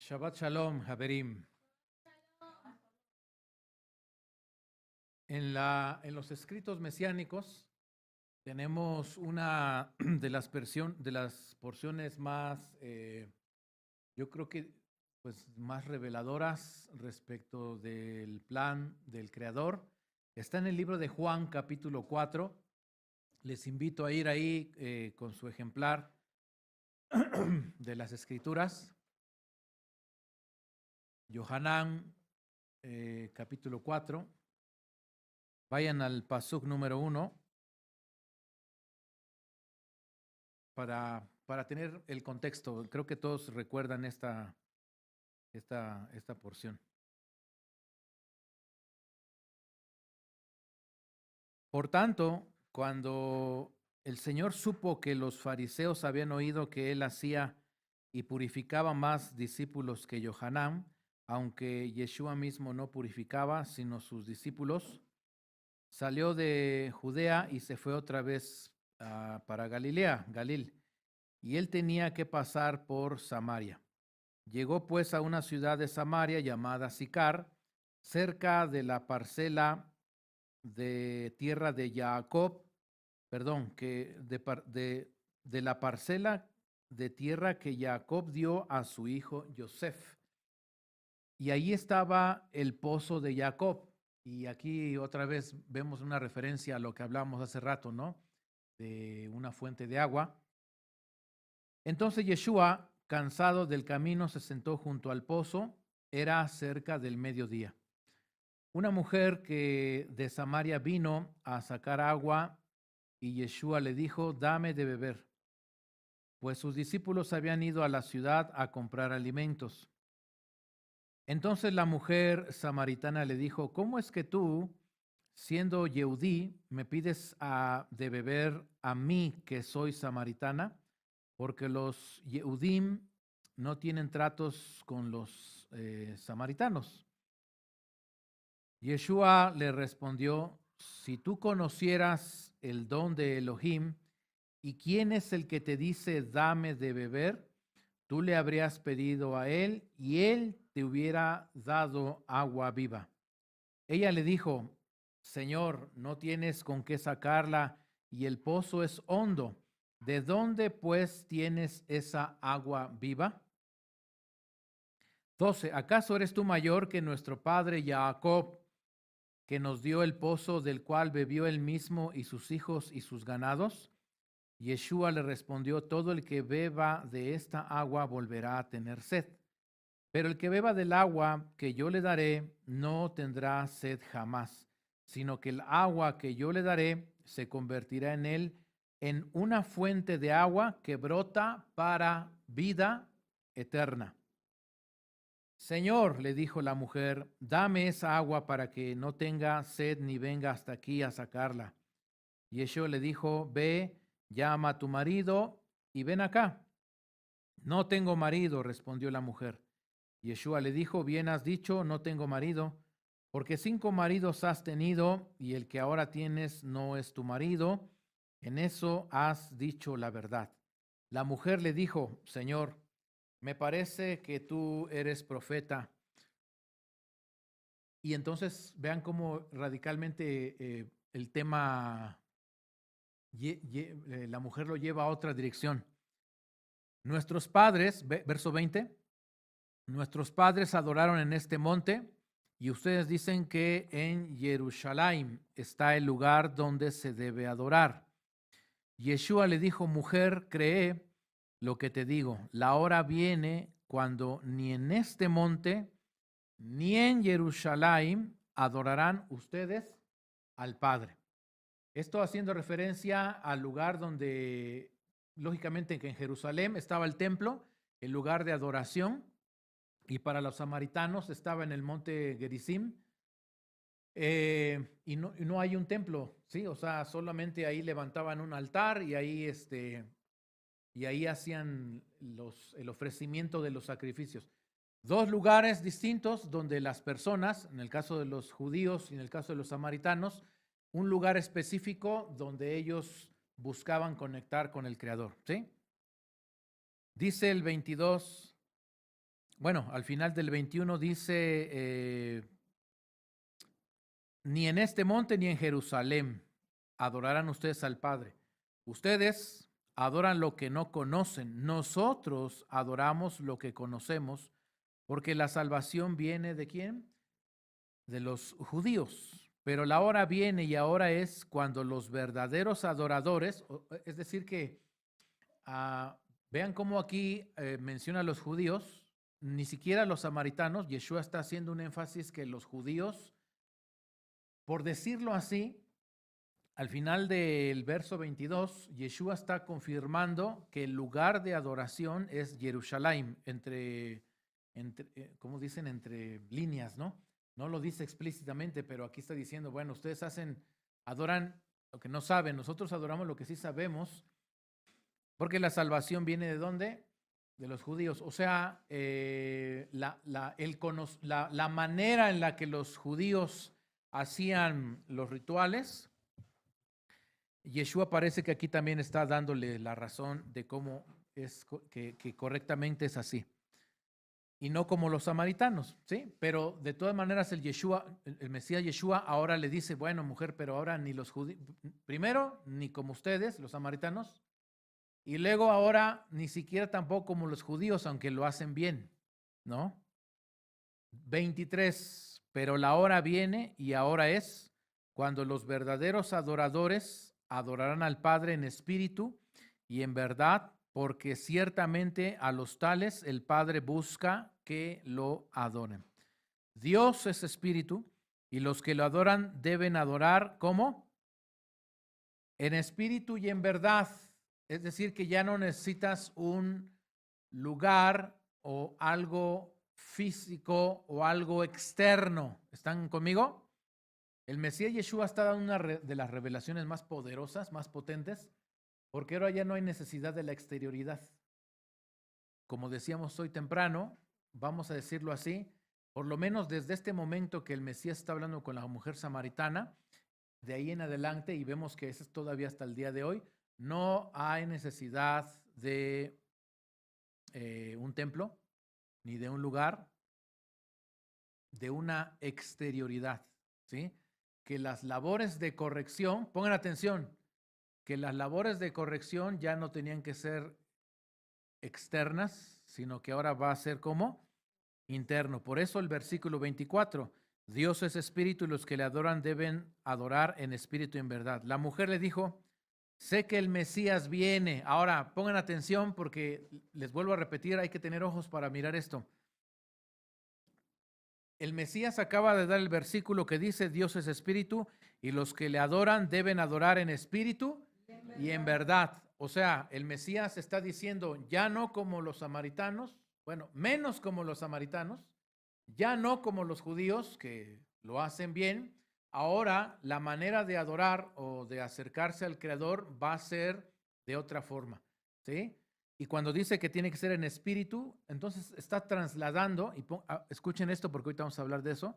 Shabbat Shalom, Haberim. En los escritos mesiánicos tenemos una de las porciones más, yo creo que pues, más reveladoras respecto del plan del Creador. Está en el libro de Juan, capítulo 4. Les invito a ir ahí con su ejemplar de las Escrituras. Yohanan, capítulo 4. Vayan al pasuk número 1 para tener el contexto. Creo que todos recuerdan esta porción. Por tanto, cuando el Señor supo que los fariseos habían oído que él hacía y purificaba más discípulos que Yohanan, aunque Yeshua mismo no purificaba, sino sus discípulos, salió de Judea y se fue otra vez para Galil, y él tenía que pasar por Samaria. Llegó pues a una ciudad de Samaria llamada Sicar, cerca de la parcela de tierra de Jacob, de la parcela de tierra que Jacob dio a su hijo Yosef. Y ahí estaba el pozo de Jacob. Y aquí otra vez vemos una referencia a lo que hablamos hace rato, ¿no? De una fuente de agua. Entonces Yeshua, cansado del camino, se sentó junto al pozo. Era cerca del mediodía. Una mujer que de Samaria vino a sacar agua y Yeshua le dijo, dame de beber, pues sus discípulos habían ido a la ciudad a comprar alimentos. Entonces la mujer samaritana le dijo, ¿cómo es que tú, siendo Yehudí, me pides de beber a mí que soy samaritana? Porque los Yehudim no tienen tratos con los samaritanos. Yeshua le respondió, si tú conocieras el don de Elohim y quién es el que te dice dame de beber, tú le habrías pedido a él y él te hubiera dado agua viva. Ella le dijo, Señor, no tienes con qué sacarla y el pozo es hondo. ¿De dónde pues tienes esa agua viva? 12. ¿Acaso eres tú mayor que nuestro padre Jacob, que nos dio el pozo del cual bebió él mismo y sus hijos y sus ganados? Yeshua le respondió, todo el que beba de esta agua volverá a tener sed, pero el que beba del agua que yo le daré no tendrá sed jamás, sino que el agua que yo le daré se convertirá en él en una fuente de agua que brota para vida eterna. Señor, le dijo la mujer, dame esa agua para que no tenga sed ni venga hasta aquí a sacarla. Yeshua le dijo, ve, llama a tu marido y ven acá. No tengo marido, respondió la mujer. Yeshua le dijo, bien has dicho, no tengo marido, porque 5 maridos has tenido y el que ahora tienes no es tu marido. En eso has dicho la verdad. La mujer le dijo, Señor, me parece que tú eres profeta. Y entonces vean cómo radicalmente el tema, la mujer lo lleva a otra dirección. Nuestros padres, verso 20, nuestros padres adoraron en este monte y ustedes dicen que en Jerusalén está el lugar donde se debe adorar. Yeshua le dijo, mujer, cree lo que te digo. La hora viene cuando ni en este monte ni en Jerusalén adorarán ustedes al Padre. Esto haciendo referencia al lugar donde, lógicamente, que en Jerusalén estaba el templo, el lugar de adoración, y para los samaritanos estaba en el monte Gerizim, y no hay un templo, ¿sí? O sea, solamente ahí levantaban un altar y ahí hacían el ofrecimiento de los sacrificios. 2 lugares distintos donde las personas, en el caso de los judíos y en el caso de los samaritanos, un lugar específico donde ellos buscaban conectar con el Creador, ¿sí? Dice el 22, bueno, al final del 21 dice, ni en este monte ni en Jerusalén adorarán ustedes al Padre. Ustedes adoran lo que no conocen. Nosotros adoramos lo que conocemos, porque la salvación viene ¿de quién? De los judíos. Pero la hora viene y ahora es cuando los verdaderos adoradores, es decir que vean cómo aquí menciona a los judíos, ni siquiera los samaritanos. Yeshua está haciendo un énfasis que los judíos, por decirlo así, al final del verso 22, Yeshua está confirmando que el lugar de adoración es Jerusalén, ¿cómo dicen? Entre líneas, ¿no? No lo dice explícitamente, pero aquí está diciendo, bueno, ustedes adoran lo que no saben, nosotros adoramos lo que sí sabemos, porque la salvación viene ¿de dónde? De los judíos. O sea, la manera en la que los judíos hacían los rituales, Yeshua parece que aquí también está dándole la razón de cómo es que correctamente es así. Y no como los samaritanos, ¿sí? Pero de todas maneras el Mesías Yeshua ahora le dice, bueno, mujer, pero ahora ni los judíos, primero, ni como ustedes, los samaritanos, y luego ahora ni siquiera tampoco como los judíos, aunque lo hacen bien, ¿no? 23, pero la hora viene y ahora es cuando los verdaderos adoradores adorarán al Padre en espíritu y en verdad, porque ciertamente a los tales el Padre busca que lo adoren. Dios es espíritu y los que lo adoran deben adorar ¿cómo? En espíritu y en verdad. Es decir, que ya no necesitas un lugar o algo físico o algo externo. ¿Están conmigo? El Mesías Yeshua está dando una de las revelaciones más poderosas, más potentes, porque ahora ya no hay necesidad de la exterioridad. Como decíamos hoy temprano, vamos a decirlo así, por lo menos desde este momento que el Mesías está hablando con la mujer samaritana, de ahí en adelante, y vemos que eso es todavía hasta el día de hoy, no hay necesidad de un templo, ni de un lugar, de una exterioridad, ¿sí? Que las labores de corrección, pongan atención, que las labores de corrección ya no tenían que ser externas, sino que ahora va a ser como interno. Por eso el versículo 24, Dios es espíritu y los que le adoran deben adorar en espíritu y en verdad. La mujer le dijo, sé que el Mesías viene. Ahora pongan atención porque les vuelvo a repetir, hay que tener ojos para mirar esto. El Mesías acaba de dar el versículo que dice, Dios es espíritu y los que le adoran deben adorar en espíritu y en verdad. O sea, el Mesías está diciendo, ya no como los samaritanos, bueno, menos como los samaritanos, ya no como los judíos que lo hacen bien. Ahora la manera de adorar o de acercarse al Creador va a ser de otra forma, ¿sí? Y cuando dice que tiene que ser en espíritu, entonces está trasladando, y escuchen esto porque ahorita vamos a hablar de eso,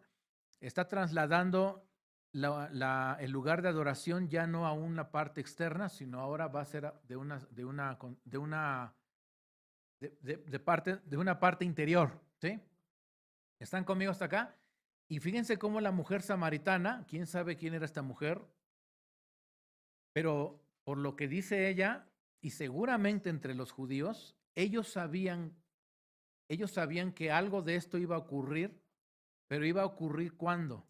está trasladando el lugar de adoración ya no a una parte externa, sino ahora va a ser de una parte interior, ¿sí? ¿Están conmigo hasta acá? Y fíjense cómo la mujer samaritana, quién sabe quién era esta mujer, pero por lo que dice ella, y seguramente entre los judíos, ellos sabían que algo de esto iba a ocurrir, pero iba a ocurrir ¿cuándo?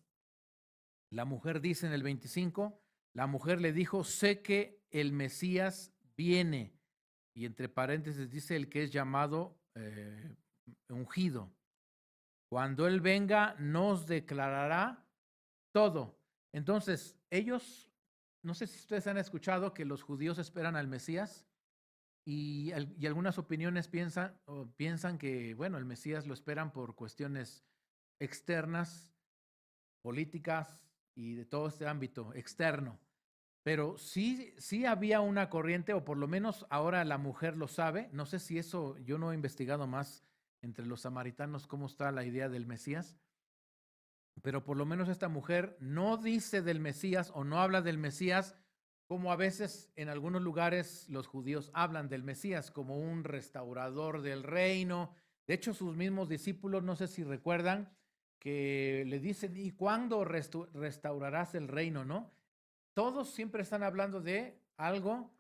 La mujer dice en el 25, la mujer le dijo, sé que el Mesías viene, y entre paréntesis dice el que es llamado ungido. Cuando Él venga, nos declarará todo. Entonces, ellos, no sé si ustedes han escuchado que los judíos esperan al Mesías y algunas opiniones piensan que, bueno, el Mesías lo esperan por cuestiones externas, políticas y de todo este ámbito externo. Pero sí había una corriente, o por lo menos ahora la mujer lo sabe. No sé si eso, yo no he investigado más entre los samaritanos cómo está la idea del Mesías, pero por lo menos esta mujer no dice del Mesías o no habla del Mesías como a veces en algunos lugares los judíos hablan del Mesías como un restaurador del reino, De hecho, sus mismos discípulos, no sé si recuerdan, que le dicen, ¿y cuándo restaurarás el reino, no? Todos siempre están hablando de algo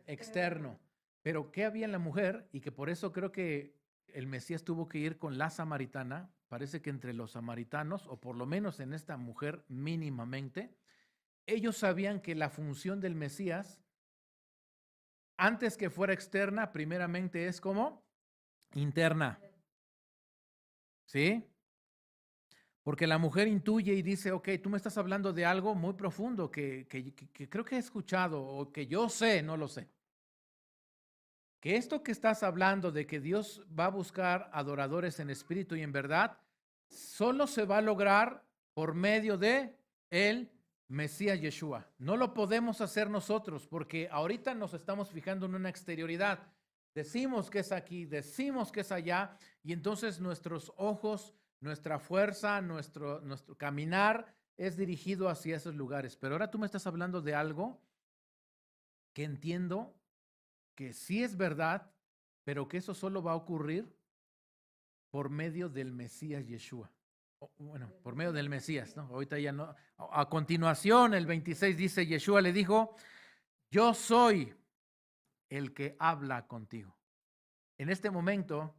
externo. Pero ¿qué había en la mujer? Y que por eso creo que el Mesías tuvo que ir con la samaritana. Parece que entre los samaritanos, o por lo menos en esta mujer mínimamente, ellos sabían que la función del Mesías, antes que fuera externa, primeramente es como interna. ¿Sí? Porque la mujer intuye y dice, ok, tú me estás hablando de algo muy profundo que creo que he escuchado o que yo sé, no lo sé. Que esto que estás hablando de que Dios va a buscar adoradores en espíritu y en verdad, solo se va a lograr por medio de el Mesías Yeshua. No lo podemos hacer nosotros porque ahorita nos estamos fijando en una exterioridad. Decimos que es aquí, decimos que es allá y entonces nuestros ojos, nuestra fuerza, nuestro caminar es dirigido hacia esos lugares. Pero ahora tú me estás hablando de algo que entiendo que sí es verdad, pero que eso solo va a ocurrir por medio del Mesías Yeshua. Bueno, por medio del Mesías, ¿no? Ahorita ya no. A continuación, el 26 dice, Yeshua le dijo, yo soy el que habla contigo. En este momento,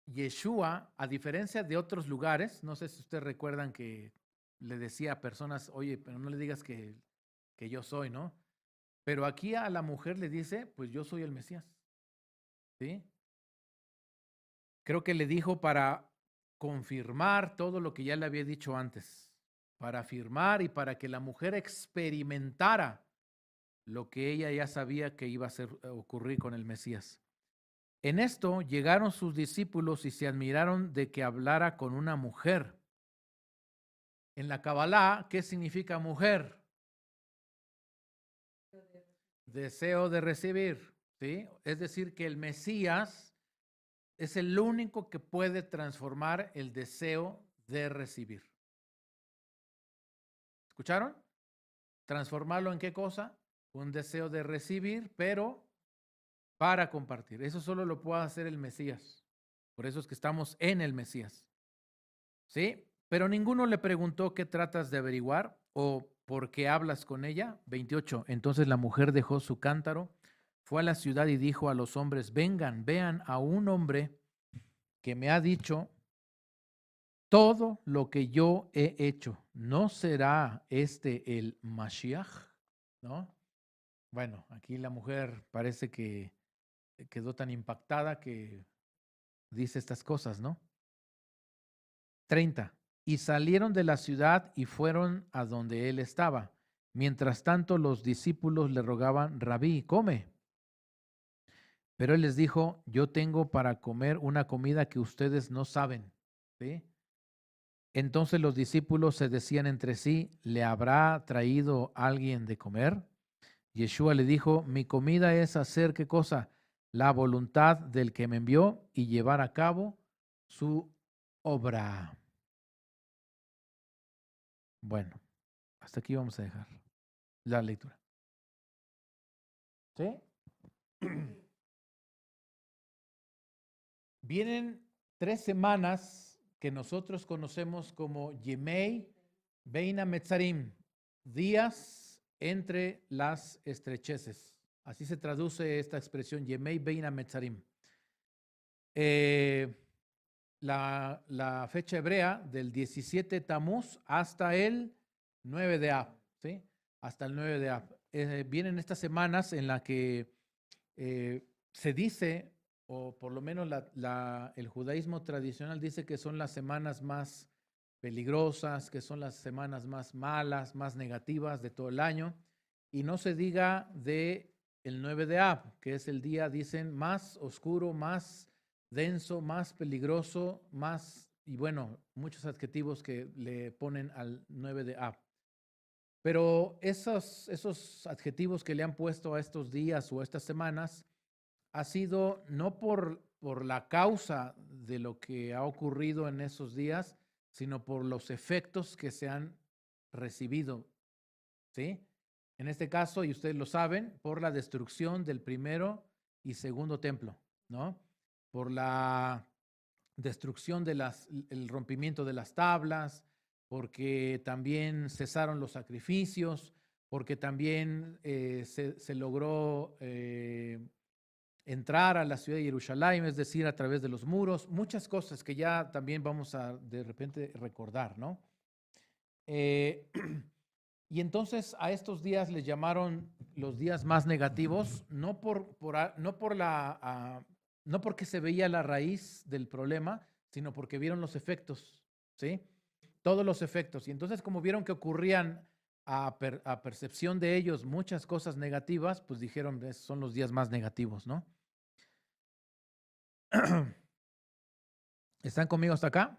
Yeshua, a diferencia de otros lugares, no sé si ustedes recuerdan que le decía a personas, oye, pero no le digas que yo soy, ¿no? Pero aquí a la mujer le dice, pues yo soy el Mesías, ¿sí? Creo que le dijo para confirmar todo lo que ya le había dicho antes, para afirmar y para que la mujer experimentara lo que ella ya sabía que iba a ocurrir con el Mesías. En esto llegaron sus discípulos y se admiraron de que hablara con una mujer. En la Kabbalah, ¿qué significa mujer? Deseo de recibir, ¿sí? Es decir, que el Mesías es el único que puede transformar el deseo de recibir. ¿Escucharon? Transformarlo en qué cosa? Un deseo de recibir, pero para compartir. Eso solo lo puede hacer el Mesías. Por eso es que estamos en el Mesías. ¿Sí? Pero ninguno le preguntó qué tratas de averiguar o por qué hablas con ella. 28. Entonces la mujer dejó su cántaro, fue a la ciudad y dijo a los hombres, vengan, vean a un hombre que me ha dicho todo lo que yo he hecho. ¿No será este el Mashiach? ¿No? Bueno, aquí la mujer parece que quedó tan impactada que dice estas cosas, ¿no? 30. Y salieron de la ciudad y fueron a donde él estaba. Mientras tanto, los discípulos le rogaban, Rabí, come. Pero él les dijo, yo tengo para comer una comida que ustedes no saben. ¿Sí? Entonces los discípulos se decían entre sí, ¿le habrá traído alguien de comer? Yeshua le dijo, mi comida es hacer qué cosa, la voluntad del que me envió y llevar a cabo su obra. Bueno, hasta aquí vamos a dejar la lectura. ¿Sí? Vienen 3 semanas que nosotros conocemos como Yemei Beina Metzarim, días entre las estrecheces. Así se traduce esta expresión, Yemei Beina Metzarim. La fecha hebrea del 17 Tamuz hasta el 9 de Ab, ¿sí? Hasta el 9 de Ab. Vienen estas semanas en las que se dice, o por lo menos el judaísmo tradicional dice que son las semanas más peligrosas, que son las semanas más malas, más negativas de todo el año. Y no se diga de el 9 de Ab, que es el día, dicen, más oscuro, más denso, más peligroso, más, y bueno, muchos adjetivos que le ponen al 9 de Ab. Pero esos adjetivos que le han puesto a estos días o estas semanas ha sido no por la causa de lo que ha ocurrido en esos días, sino por los efectos que se han recibido, ¿sí? En este caso, y ustedes lo saben, por la destrucción del primero y segundo templo, ¿no? Por la destrucción de el rompimiento de las tablas, porque también cesaron los sacrificios, porque también se logró entrar a la ciudad de Jerusalén, es decir, a través de los muros, muchas cosas que ya también vamos a de repente recordar, ¿no? Y entonces a estos días les llamaron los días más negativos, no porque se veía la raíz del problema, sino porque vieron los efectos, ¿sí? Todos los efectos. Y entonces como vieron que ocurrían a percepción de ellos muchas cosas negativas, pues dijeron, son los días más negativos, ¿no? ¿Están conmigo hasta acá?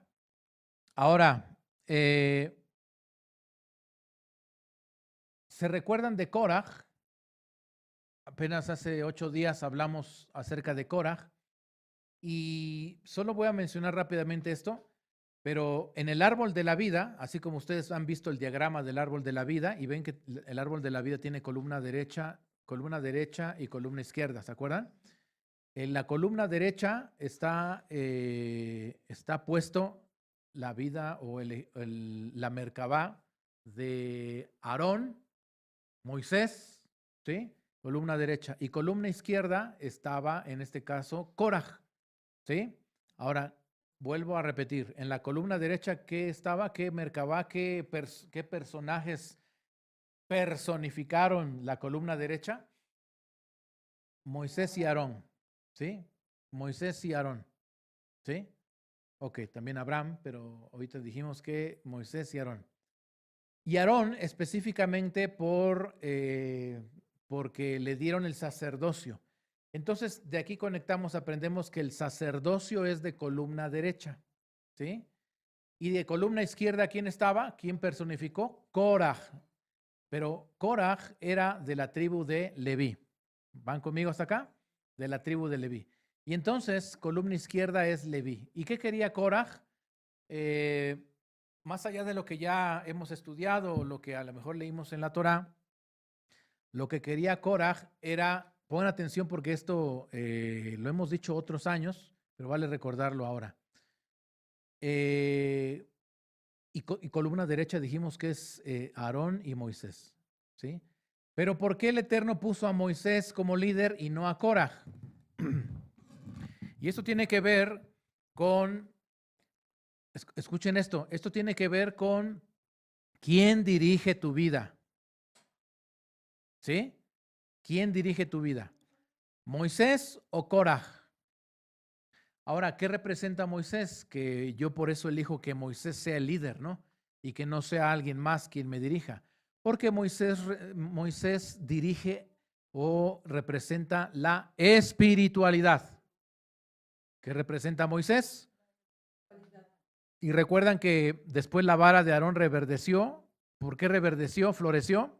Ahora, ¿se recuerdan de Korah? Apenas hace 8 días hablamos acerca de Korah y solo voy a mencionar rápidamente esto, pero en el árbol de la vida, así como ustedes han visto el diagrama del árbol de la vida y ven que el árbol de la vida tiene columna derecha y columna izquierda, ¿se acuerdan? En la columna derecha está puesto la vida o la Merkabá de Aarón, Moisés, ¿sí? Columna derecha. Y columna izquierda estaba, en este caso, Korah, ¿sí? Ahora, vuelvo a repetir, en la columna derecha, ¿qué estaba? ¿Qué Merkabá? ¿Qué personajes personificaron la columna derecha? Moisés y Aarón, ¿sí? Moisés y Aarón, ¿sí? Ok, también Abraham, pero ahorita dijimos que Moisés y Aarón. Y Aarón específicamente porque le dieron el sacerdocio. Entonces, de aquí conectamos, aprendemos que el sacerdocio es de columna derecha, ¿sí? Y de columna izquierda, ¿quién estaba? ¿Quién personificó? Korah. Pero Korah era de la tribu de Leví. ¿Van conmigo hasta acá? De la tribu de Leví. Y entonces, columna izquierda es Leví. ¿Y qué quería Korah? Más allá de lo que ya hemos estudiado o lo que a lo mejor leímos en la Torá, lo que quería Korah era, pon atención porque esto lo hemos dicho otros años, pero vale recordarlo ahora. Y columna derecha dijimos que es Aarón y Moisés, ¿sí? Pero ¿por qué el Eterno puso a Moisés como líder y no a Korah? Y esto tiene que ver con, escuchen esto tiene que ver con quién dirige tu vida, ¿sí? ¿Quién dirige tu vida? ¿Moisés o Korah? Ahora, ¿qué representa Moisés? Que yo por eso elijo que Moisés sea el líder, ¿no? Y que no sea alguien más quien me dirija. Porque Moisés dirige o representa la espiritualidad. ¿Qué representa Moisés? Y recuerdan que después la vara de Aarón reverdeció. ¿Por qué reverdeció? ¿Floreció?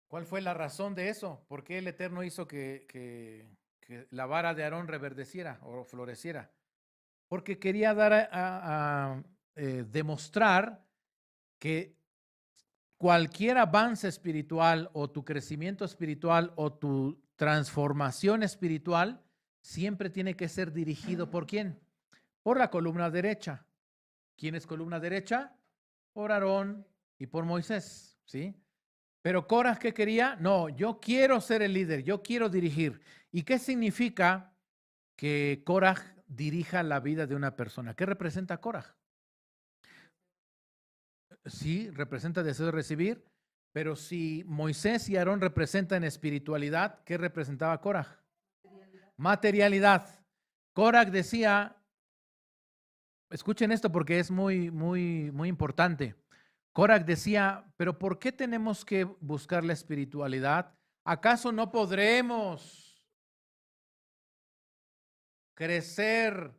¿Cuál fue la razón de eso? ¿Por qué el Eterno hizo que la vara de Aarón reverdeciera o floreciera? Porque quería dar demostrar que cualquier avance espiritual o tu crecimiento espiritual o tu transformación espiritual siempre tiene que ser dirigido ¿por quién? Por la columna derecha. ¿Quién es columna derecha? Por Aarón y por Moisés, ¿sí? Pero Korah, ¿qué quería? No, yo quiero ser el líder, yo quiero dirigir. ¿Y qué significa que Korah dirija la vida de una persona? ¿Qué representa Korah? Sí, representa deseo de recibir, pero si Moisés y Aarón representan espiritualidad, ¿qué representaba Korah? Materialidad. Korah decía, escuchen esto porque es muy, muy, muy importante. Korah decía, pero ¿por qué tenemos que buscar la espiritualidad? ¿Acaso no podremos crecer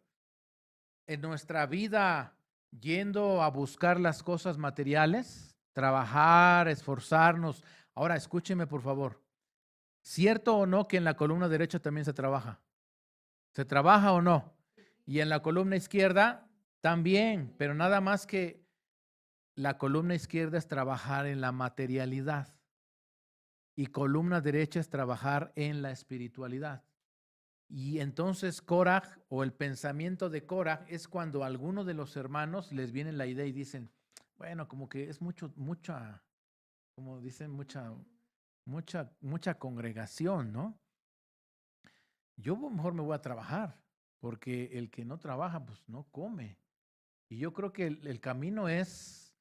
en nuestra vida yendo a buscar las cosas materiales? Trabajar, esforzarnos. Ahora, escúcheme por favor. ¿Cierto o no que en la columna derecha también se trabaja? ¿Se trabaja o no? Y en la columna izquierda también, pero nada más que la columna izquierda es trabajar en la materialidad y columna derecha es trabajar en la espiritualidad. Y entonces Korah, o el pensamiento de Korah, es cuando a alguno de los hermanos les viene la idea y dicen, bueno, como que es mucha, como dicen, mucha congregación, ¿no? Yo mejor me voy a trabajar, porque el que no trabaja, pues no come. Y yo creo que el camino es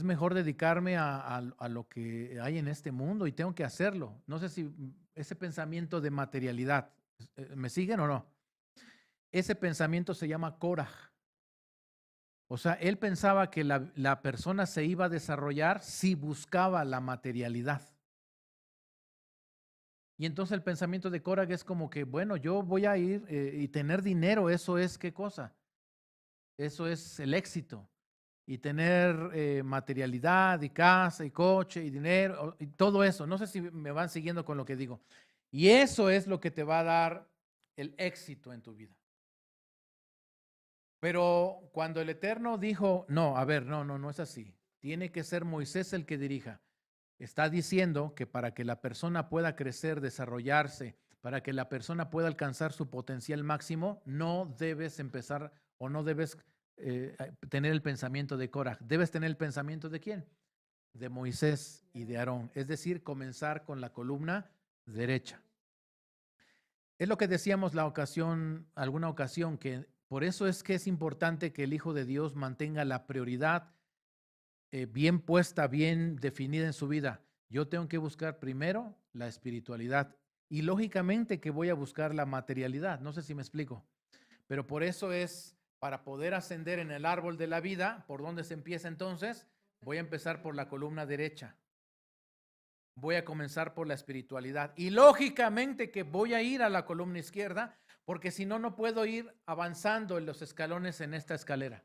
mejor dedicarme a lo que hay en este mundo y tengo que hacerlo. No sé si ese pensamiento de materialidad, ¿me siguen o no? Ese pensamiento se llama Korah. O sea, él pensaba que la persona se iba a desarrollar si buscaba la materialidad. Y entonces el pensamiento de Korah es como que, bueno, yo voy a ir y tener dinero, eso es ¿qué cosa? Eso es el éxito. Y tener materialidad y casa y coche y dinero y todo eso. No sé si me van siguiendo con lo que digo. Y eso es lo que te va a dar el éxito en tu vida. Pero cuando el Eterno dijo, no, a ver, no es así. Tiene que ser Moisés el que dirija. Está diciendo que para que la persona pueda crecer, desarrollarse, para que la persona pueda alcanzar su potencial máximo, no debes empezar o no debes tener el pensamiento de Korah. Debes tener el pensamiento de quién? De Moisés y de Aarón. Es decir, comenzar con la columna derecha. Es lo que decíamos alguna ocasión, que por eso es que es importante que el Hijo de Dios mantenga la prioridad bien puesta, bien definida en su vida. Yo tengo que buscar primero la espiritualidad y lógicamente que voy a buscar la materialidad. No sé si me explico, pero por eso es para poder ascender en el árbol de la vida. ¿Por dónde se empieza entonces? Voy a empezar por la columna derecha. Voy a comenzar por la espiritualidad y lógicamente que voy a ir a la columna izquierda porque si no, no puedo ir avanzando en los escalones en esta escalera.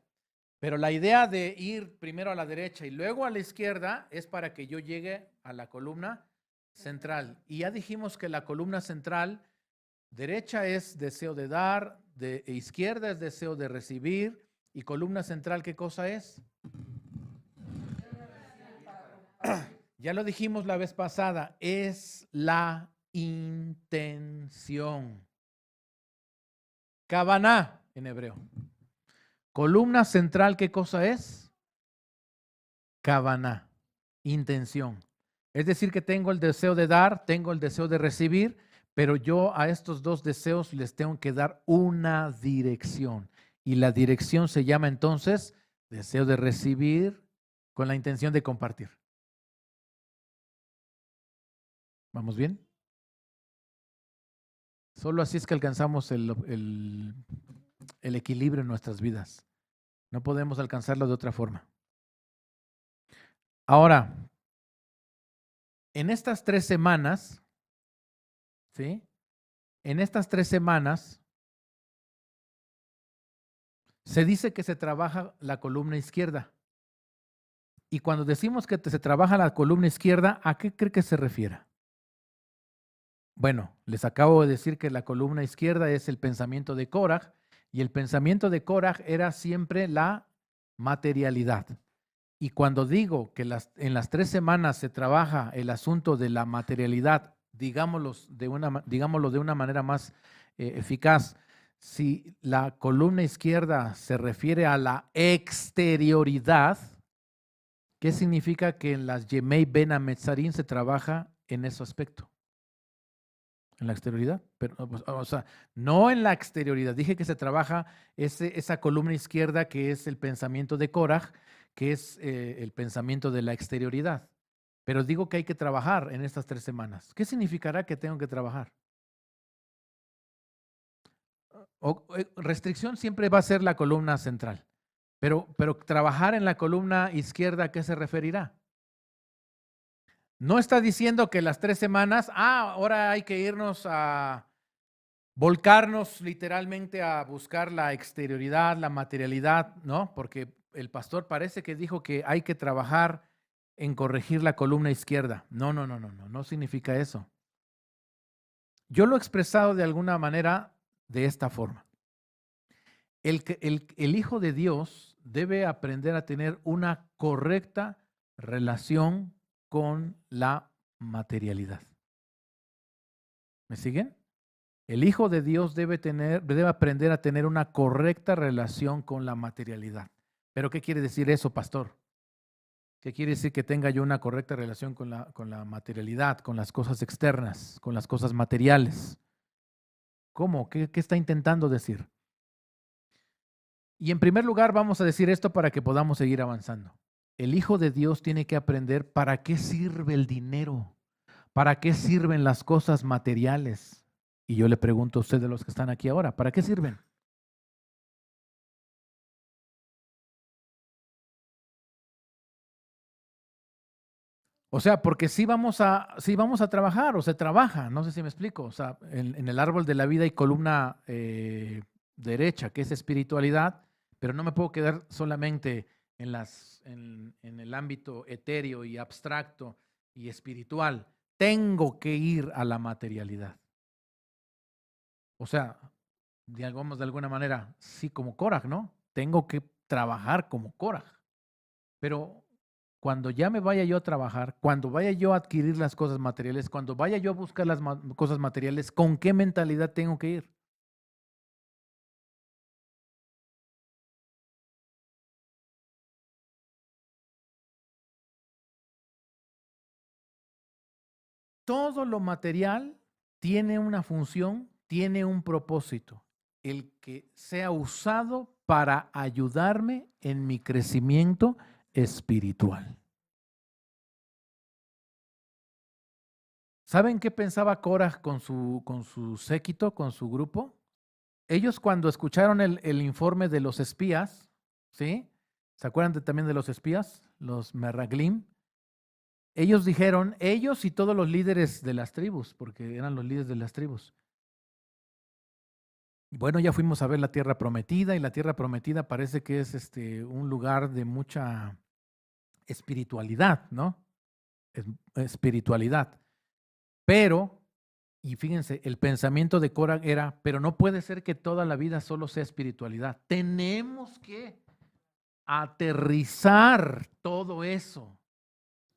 Pero la idea de ir primero a la derecha y luego a la izquierda es para que yo llegue a la columna central. Y ya dijimos que la columna central derecha es deseo de dar, de izquierda es deseo de recibir y columna central, ¿qué cosa es? Ya lo dijimos la vez pasada, es la intención. Kavaná en hebreo. Columna central, ¿qué cosa es? Kavaná, intención. Es decir, que tengo el deseo de dar, tengo el deseo de recibir, pero yo a estos dos deseos les tengo que dar una dirección. Y la dirección se llama entonces deseo de recibir con la intención de compartir. ¿Vamos bien? Solo así es que alcanzamos el equilibrio en nuestras vidas. No podemos alcanzarlo de otra forma. Ahora, en estas 3 semanas, ¿sí? En estas 3 semanas se dice que se trabaja la columna izquierda. Y cuando decimos que se trabaja la columna izquierda, ¿a qué cree que se refiere? Bueno, les acabo de decir que la columna izquierda es el pensamiento de Korah y el pensamiento de Korah era siempre la materialidad. Y cuando digo que en las 3 semanas se trabaja el asunto de la materialidad, digámoslo de una manera más eficaz, si la columna izquierda se refiere a la exterioridad, ¿qué significa que en las Yemei Ben Ametzarim se trabaja en ese aspecto? En la exterioridad, pero, o sea, no en la exterioridad. Dije que se trabaja esa columna izquierda que es el pensamiento de Korah, que es el pensamiento de la exterioridad. Pero digo que hay que trabajar en estas 3 semanas. ¿Qué significará que tengo que trabajar? Restricción siempre va a ser la columna central, pero trabajar en la columna izquierda, ¿a qué se referirá? No está diciendo que las 3 semanas, ahora hay que irnos a volcarnos literalmente a buscar la exterioridad, la materialidad, ¿no? Porque el pastor parece que dijo que hay que trabajar en corregir la columna izquierda. No significa eso. Yo lo he expresado de alguna manera de esta forma. El Hijo de Dios debe aprender a tener una correcta relación con la materialidad. ¿Me siguen? El Hijo de Dios debe aprender a tener una correcta relación con la materialidad. ¿Pero qué quiere decir eso, pastor? ¿Qué quiere decir que tenga yo una correcta relación con la materialidad, con las cosas externas, con las cosas materiales? ¿Cómo? ¿Qué está intentando decir? Y en primer lugar vamos a decir esto para que podamos seguir avanzando. El Hijo de Dios tiene que aprender para qué sirve el dinero, para qué sirven las cosas materiales. Y yo le pregunto a ustedes, los que están aquí ahora, ¿para qué sirven? O sea, porque sí vamos a trabajar o se trabaja, no sé si me explico. O sea, en el árbol de la vida hay columna derecha, que es espiritualidad, pero no me puedo quedar solamente en el ámbito etéreo y abstracto y espiritual. Tengo que ir a la materialidad. O sea, digamos de alguna manera, sí, como Korah, ¿no? Tengo que trabajar como Korah. Pero cuando ya me vaya yo a trabajar, cuando vaya yo a adquirir las cosas materiales, cuando vaya yo a buscar las cosas materiales, ¿con qué mentalidad tengo que ir? Todo lo material tiene una función, tiene un propósito, el que sea usado para ayudarme en mi crecimiento espiritual. ¿Saben qué pensaba Korah con su séquito, con su grupo? Ellos cuando escucharon el informe de los espías, ¿sí? ¿Se acuerdan también de los espías? Los Meraglim. Ellos dijeron, ellos y todos los líderes de las tribus, porque eran los líderes de las tribus. Bueno, ya fuimos a ver la tierra prometida y la tierra prometida parece que es un lugar de mucha espiritualidad, ¿no? Espiritualidad. Pero, y fíjense, el pensamiento de Korah era, pero no puede ser que toda la vida solo sea espiritualidad. Tenemos que aterrizar todo eso.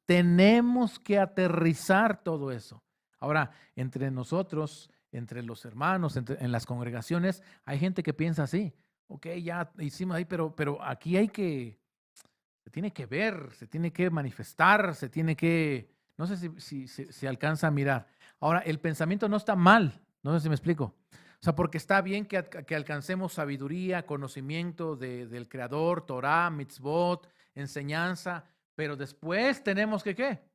Tenemos que aterrizar todo eso. Ahora, entre nosotros, entre los hermanos, en las congregaciones, hay gente que piensa así. Ok, ya hicimos ahí, pero aquí se tiene que ver, se tiene que manifestar, se tiene que, no sé si alcanza a mirar. Ahora, el pensamiento no está mal, no sé si me explico. O sea, porque está bien que alcancemos sabiduría, conocimiento del Creador, Torah, mitzvot, enseñanza, pero después tenemos que, ¿qué?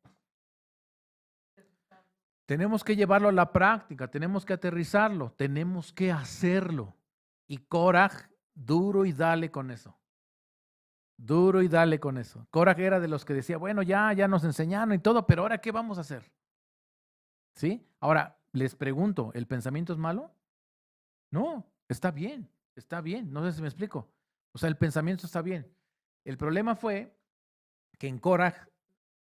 Tenemos que llevarlo a la práctica, tenemos que aterrizarlo, tenemos que hacerlo. Y Korah, duro y dale con eso. Duro y dale con eso. Korah era de los que decía, bueno, ya nos enseñaron y todo, pero ahora, ¿qué vamos a hacer? ¿Sí? Ahora, les pregunto, ¿el pensamiento es malo? No, está bien, no sé si me explico. O sea, el pensamiento está bien. El problema fue que en Korah,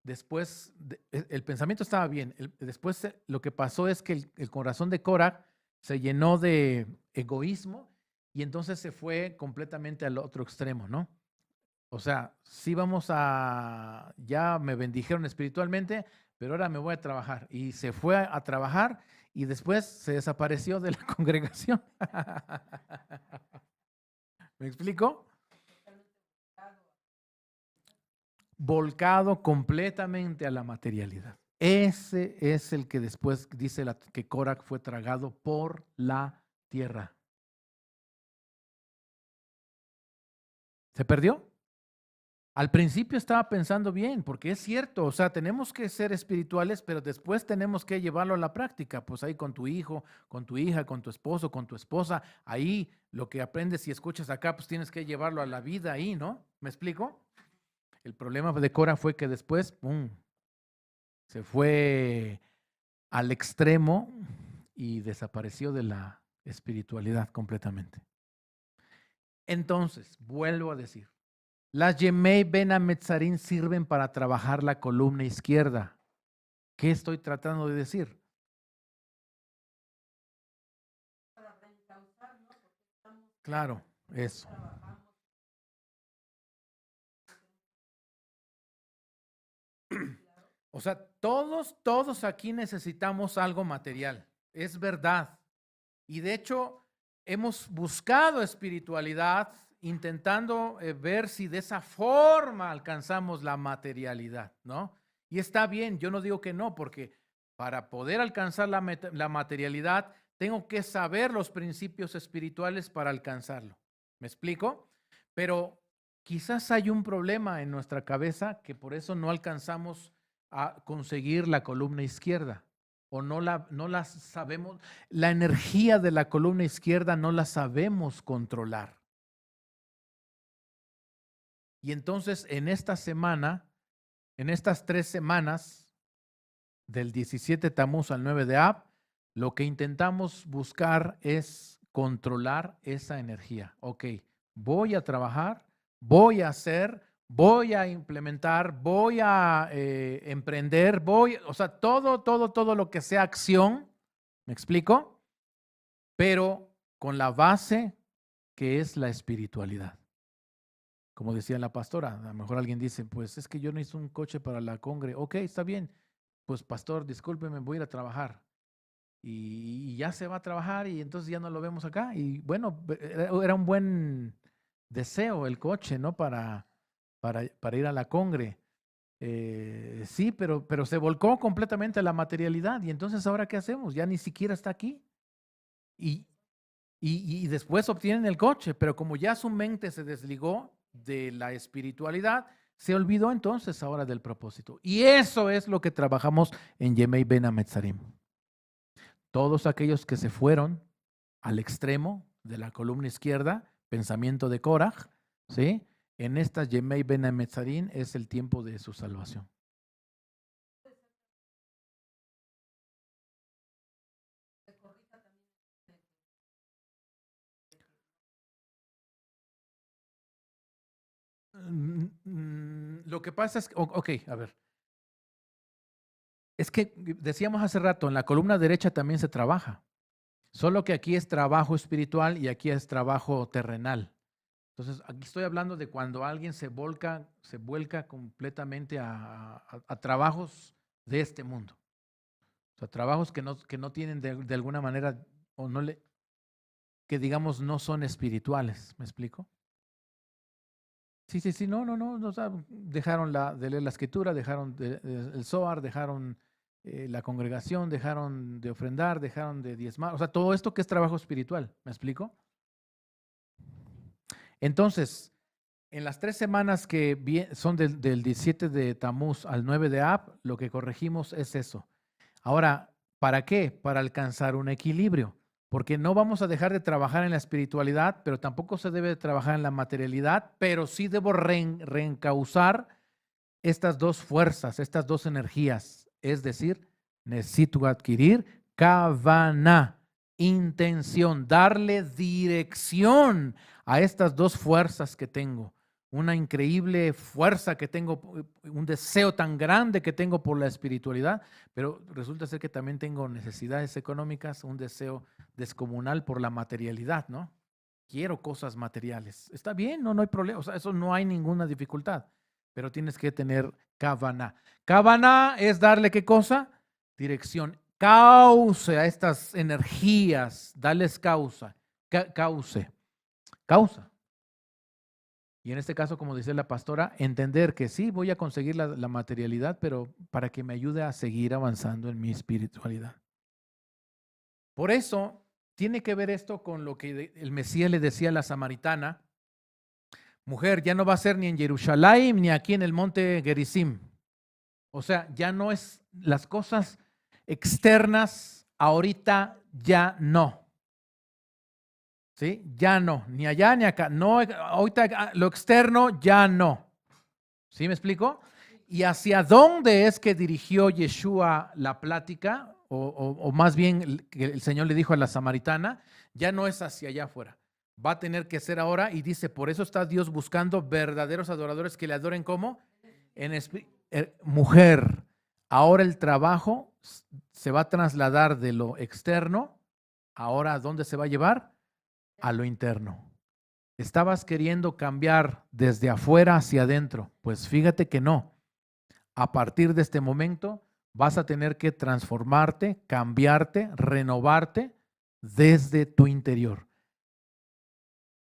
después, el pensamiento estaba bien. Después lo que pasó es que el corazón de Korah se llenó de egoísmo y entonces se fue completamente al otro extremo, ¿no? O sea, sí ya me bendijeron espiritualmente, pero ahora me voy a trabajar. Y se fue a trabajar y después se desapareció de la congregación. ¿Me explico? Volcado completamente a la materialidad. Ese es el que después dice que Korah fue tragado por la tierra. ¿Se perdió? Al principio estaba pensando bien, porque es cierto, o sea, tenemos que ser espirituales, pero después tenemos que llevarlo a la práctica, pues ahí con tu hijo, con tu hija, con tu esposo, con tu esposa, ahí lo que aprendes y escuchas acá, pues tienes que llevarlo a la vida ahí, ¿no? ¿Me explico? El problema de Cora fue que después, ¡pum!, se fue al extremo y desapareció de la espiritualidad completamente. Entonces, vuelvo a decir, las Yemei Ben Ametzarim sirven para trabajar la columna izquierda. ¿Qué estoy tratando de decir? Claro, eso. O sea, todos aquí necesitamos algo material. Es verdad. Y de hecho, hemos buscado espiritualidad intentando ver si de esa forma alcanzamos la materialidad, ¿no? Y está bien, yo no digo que no, porque para poder alcanzar la materialidad, tengo que saber los principios espirituales para alcanzarlo. ¿Me explico? Pero quizás hay un problema en nuestra cabeza que por eso no alcanzamos a conseguir la columna izquierda o no la sabemos, la energía de la columna izquierda no la sabemos controlar. Y entonces en esta semana, en estas 3 semanas, del 17 Tamuz al 9 de Ab, lo que intentamos buscar es controlar esa energía. Ok, voy a trabajar, voy a hacer, voy a implementar, voy a emprender, o sea, todo lo que sea acción, ¿me explico? Pero con la base que es la espiritualidad. Como decía la pastora, a lo mejor alguien dice, pues es que yo no hice un coche para la congre. Ok, está bien. Pues pastor, discúlpeme, voy a ir a trabajar. Y ya se va a trabajar y entonces ya no lo vemos acá. Y bueno, era un buen deseo el coche, ¿no? Para ir a la congre. Sí, pero se volcó completamente a la materialidad. Y entonces, ¿ahora qué hacemos? Ya ni siquiera está aquí. Y después obtienen el coche, pero como ya su mente se desligó de la espiritualidad, se olvidó entonces ahora del propósito. Y eso es lo que trabajamos en Yemei Ben Ametzarim. Todos aquellos que se fueron al extremo de la columna izquierda, pensamiento de Korach, ¿sí? En esta Yemei Ben Ametzarim es el tiempo de su salvación. Lo que pasa es que, ok, a ver. Es que decíamos hace rato, en la columna derecha también se trabaja, solo que aquí es trabajo espiritual y aquí es trabajo terrenal. Entonces, aquí estoy hablando de cuando alguien se vuelca completamente a trabajos de este mundo. O sea, trabajos que no tienen de alguna manera, o no le, que digamos no son espirituales. ¿Me explico? Sí, no, o sea, dejaron de leer la escritura, dejaron el Zohar, dejaron la congregación, dejaron de ofrendar, dejaron de diezmar, o sea, todo esto que es trabajo espiritual, ¿me explico? Entonces, en las 3 semanas que son del 17 de Tamuz al 9 de Ab, lo que corregimos es eso. Ahora, ¿para qué? Para alcanzar un equilibrio. Porque no vamos a dejar de trabajar en la espiritualidad, pero tampoco se debe de trabajar en la materialidad, pero sí debo reencauzar estas dos fuerzas, estas dos energías. Es decir, necesito adquirir kavaná, intención, darle dirección a estas dos fuerzas que tengo. Una increíble fuerza que tengo, un deseo tan grande que tengo por la espiritualidad, pero resulta ser que también tengo necesidades económicas, un deseo descomunal por la materialidad, ¿no? Quiero cosas materiales. Está bien, no hay problema, o sea, eso no hay ninguna dificultad, pero tienes que tener kavaná. Kavaná es darle ¿qué cosa? Dirección. Cauce a estas energías, darles causa, causa. Y en este caso, como dice la pastora, entender que sí, voy a conseguir la materialidad, pero para que me ayude a seguir avanzando en mi espiritualidad. Por eso, tiene que ver esto con lo que el Mesías le decía a la samaritana: mujer, ya no va a ser ni en Jerusalén ni aquí en el monte Gerizim. O sea, ya no es las cosas externas, ahorita ya no. ¿Sí? Ya no, ni allá ni acá. No, ahorita lo externo ya no. ¿Sí me explico? ¿Y hacia dónde es que dirigió Yeshua la plática? O más bien que el Señor le dijo a la samaritana, ya no es hacia allá afuera. Va a tener que ser ahora, y dice, por eso está Dios buscando verdaderos adoradores que le adoren como mujer. Ahora el trabajo se va a trasladar de lo externo, ahora ¿a dónde se va a llevar? A lo interno. Estabas queriendo cambiar desde afuera hacia adentro. Pues fíjate que no. A partir de este momento vas a tener que transformarte, cambiarte, renovarte desde tu interior.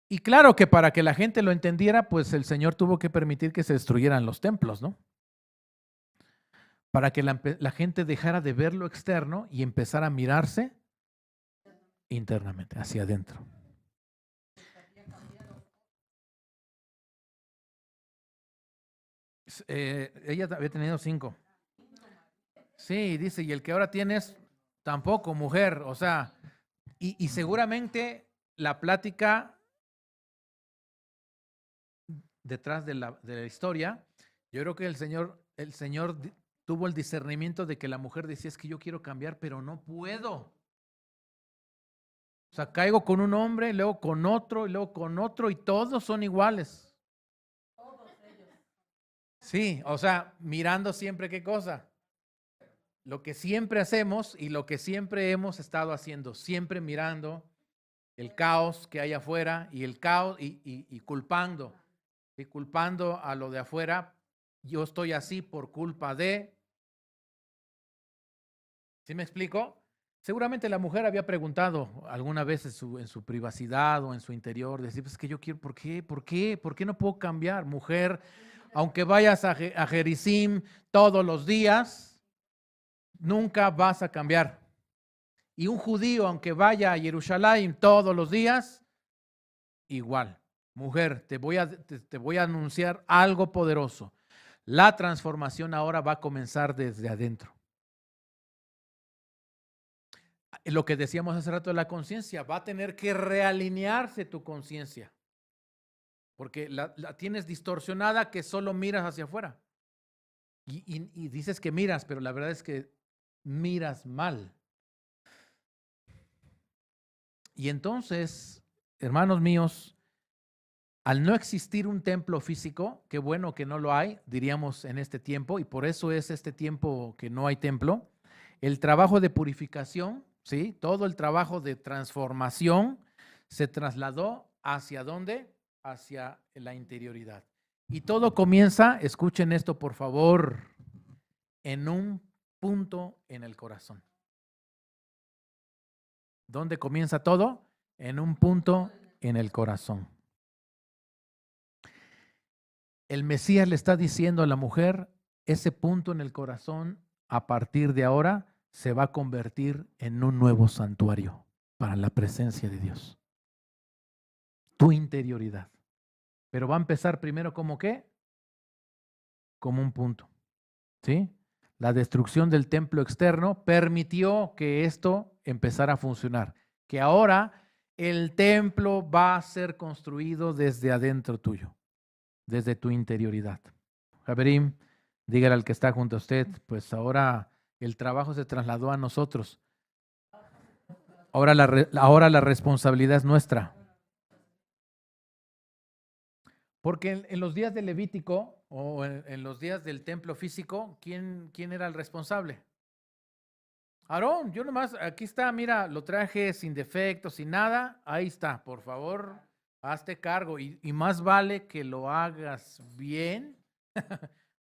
Y claro que para que la gente lo entendiera, pues el Señor tuvo que permitir que se destruyeran los templos, ¿no? Para que la gente dejara de ver lo externo y empezara a mirarse internamente, hacia adentro. Ella había tenido 5. Sí, dice, y el que ahora tienes, tampoco, mujer. O sea, y seguramente la plática detrás de la historia, yo creo que el Señor tuvo el discernimiento de que la mujer decía, es que yo quiero cambiar, pero no puedo. O sea, caigo con un hombre, luego con otro, y luego con otro, y todos son iguales. Sí, o sea, mirando siempre qué cosa. Lo que siempre hacemos y lo que siempre hemos estado haciendo, siempre mirando el caos que hay afuera y el caos y culpando a lo de afuera. Yo estoy así por culpa de. ¿Sí me explico? Seguramente la mujer había preguntado alguna vez en su privacidad o en su interior, decir, pues que yo quiero, ¿por qué? ¿Por qué? ¿Por qué no puedo cambiar? Mujer, aunque vayas a Gerizim todos los días, nunca vas a cambiar. Y un judío, aunque vaya a Jerusalén todos los días, igual. Mujer, te voy a anunciar algo poderoso. La transformación ahora va a comenzar desde adentro. Lo que decíamos hace rato de la conciencia, va a tener que realinearse tu conciencia. Porque la tienes distorsionada que solo miras hacia afuera. Y dices que miras, pero la verdad es que miras mal. Y entonces, hermanos míos, al no existir un templo físico, qué bueno que no lo hay, diríamos en este tiempo, y por eso es este tiempo que no hay templo, el trabajo de purificación, ¿sí? Todo el trabajo de transformación se trasladó hacia dónde? Hacia la interioridad. Y todo comienza, escuchen esto por favor, en un punto en el corazón. ¿Dónde comienza todo? En un punto en el corazón. El Mesías le está diciendo a la mujer, ese punto en el corazón, a partir de ahora, se va a convertir en un nuevo santuario para la presencia de Dios. Tu interioridad. Pero va a empezar primero como qué? Como un punto. ¿Sí? La destrucción del templo externo permitió que esto empezara a funcionar. Que ahora el templo va a ser construido desde adentro tuyo, desde tu interioridad. Javerim, dígale al que está junto a usted, pues ahora el trabajo se trasladó a nosotros. Ahora la responsabilidad es nuestra. Porque en los días del Levítico o en los días del templo físico, ¿quién era el responsable? Aarón, yo nomás, aquí está, mira, lo traje sin defectos, sin nada, ahí está, por favor, hazte cargo y más vale que lo hagas bien,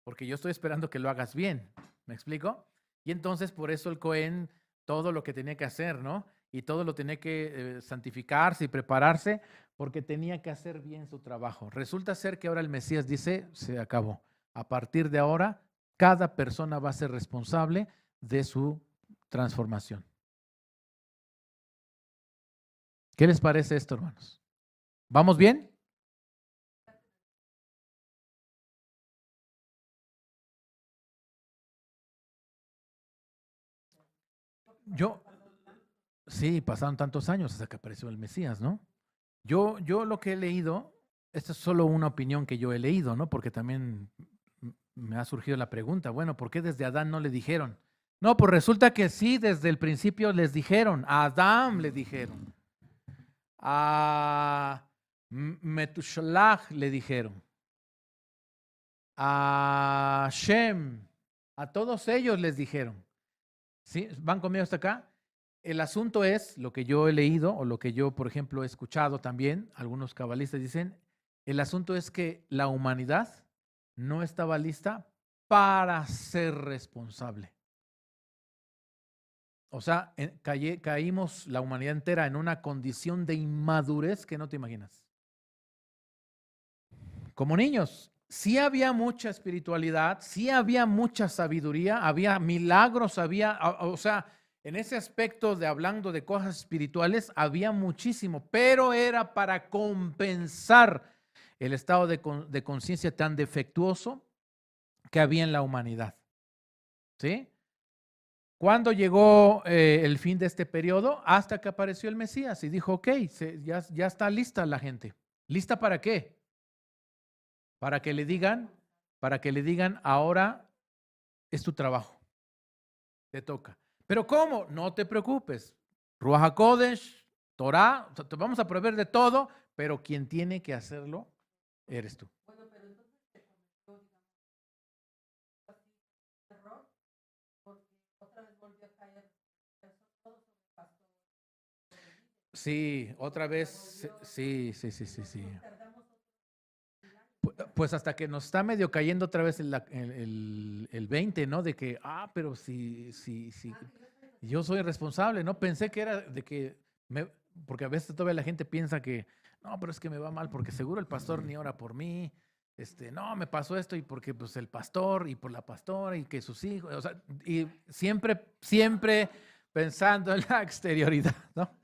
porque yo estoy esperando que lo hagas bien, ¿me explico? Y entonces por eso el Cohen, todo lo que tenía que hacer, ¿no? Y todo lo tenía que santificarse y prepararse, porque tenía que hacer bien su trabajo. Resulta ser que ahora el Mesías dice, se acabó. A partir de ahora, cada persona va a ser responsable de su transformación. ¿Qué les parece esto, hermanos? ¿Vamos bien? Sí, pasaron tantos años hasta que apareció el Mesías, ¿no? Yo lo que he leído, esta es solo una opinión que yo he leído, ¿no? Porque también me ha surgido la pregunta, bueno, ¿por qué desde Adán no le dijeron? No, pues resulta que sí, desde el principio les dijeron, a Adán le dijeron, a Metushalach le dijeron, a Shem, a todos ellos les dijeron. ¿Sí? ¿Van conmigo hasta acá? El asunto es, lo que yo he leído o lo que yo, por ejemplo, he escuchado también, algunos cabalistas dicen, el asunto es que la humanidad no estaba lista para ser responsable. O sea, caímos la humanidad entera en una condición de inmadurez que no te imaginas. Como niños, sí había mucha espiritualidad, sí había mucha sabiduría, había milagros, o sea, en ese aspecto de hablando de cosas espirituales, había muchísimo, pero era para compensar el estado de conciencia tan defectuoso que había en la humanidad. ¿Sí? ¿Cuándo llegó el fin de este periodo? Hasta que apareció el Mesías y dijo, ok, ya está lista la gente. ¿Lista para qué? Para que le digan, ahora es tu trabajo, te toca. ¿Pero cómo? No te preocupes. Ruach HaKodesh, Torah, te vamos a proveer de todo, pero quien tiene que hacerlo eres tú. Sí, otra vez, sí. Pues hasta que nos está medio cayendo otra vez el 20, ¿no? De que, pero sí, yo soy responsable, ¿no? Pensé que era de que, porque a veces todavía la gente piensa que, no, pero es que me va mal porque seguro el pastor ni ora por mí, no, me pasó esto y porque pues el pastor y por la pastora y que sus hijos, o sea, y siempre pensando en la exterioridad, ¿no?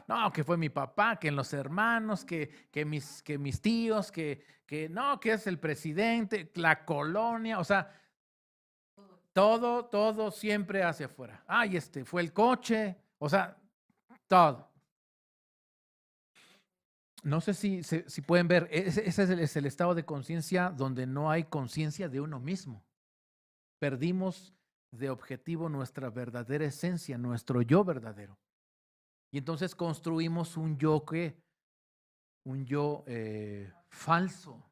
No, que fue mi papá, que en los hermanos, que mis tíos, que no, que es el presidente, la colonia, o sea, todo siempre hacia afuera. Ay, fue el coche, o sea, todo. No sé si pueden ver, ese es el estado de conciencia donde no hay conciencia de uno mismo. Perdimos de objetivo nuestra verdadera esencia, nuestro yo verdadero. Y entonces construimos un yo falso,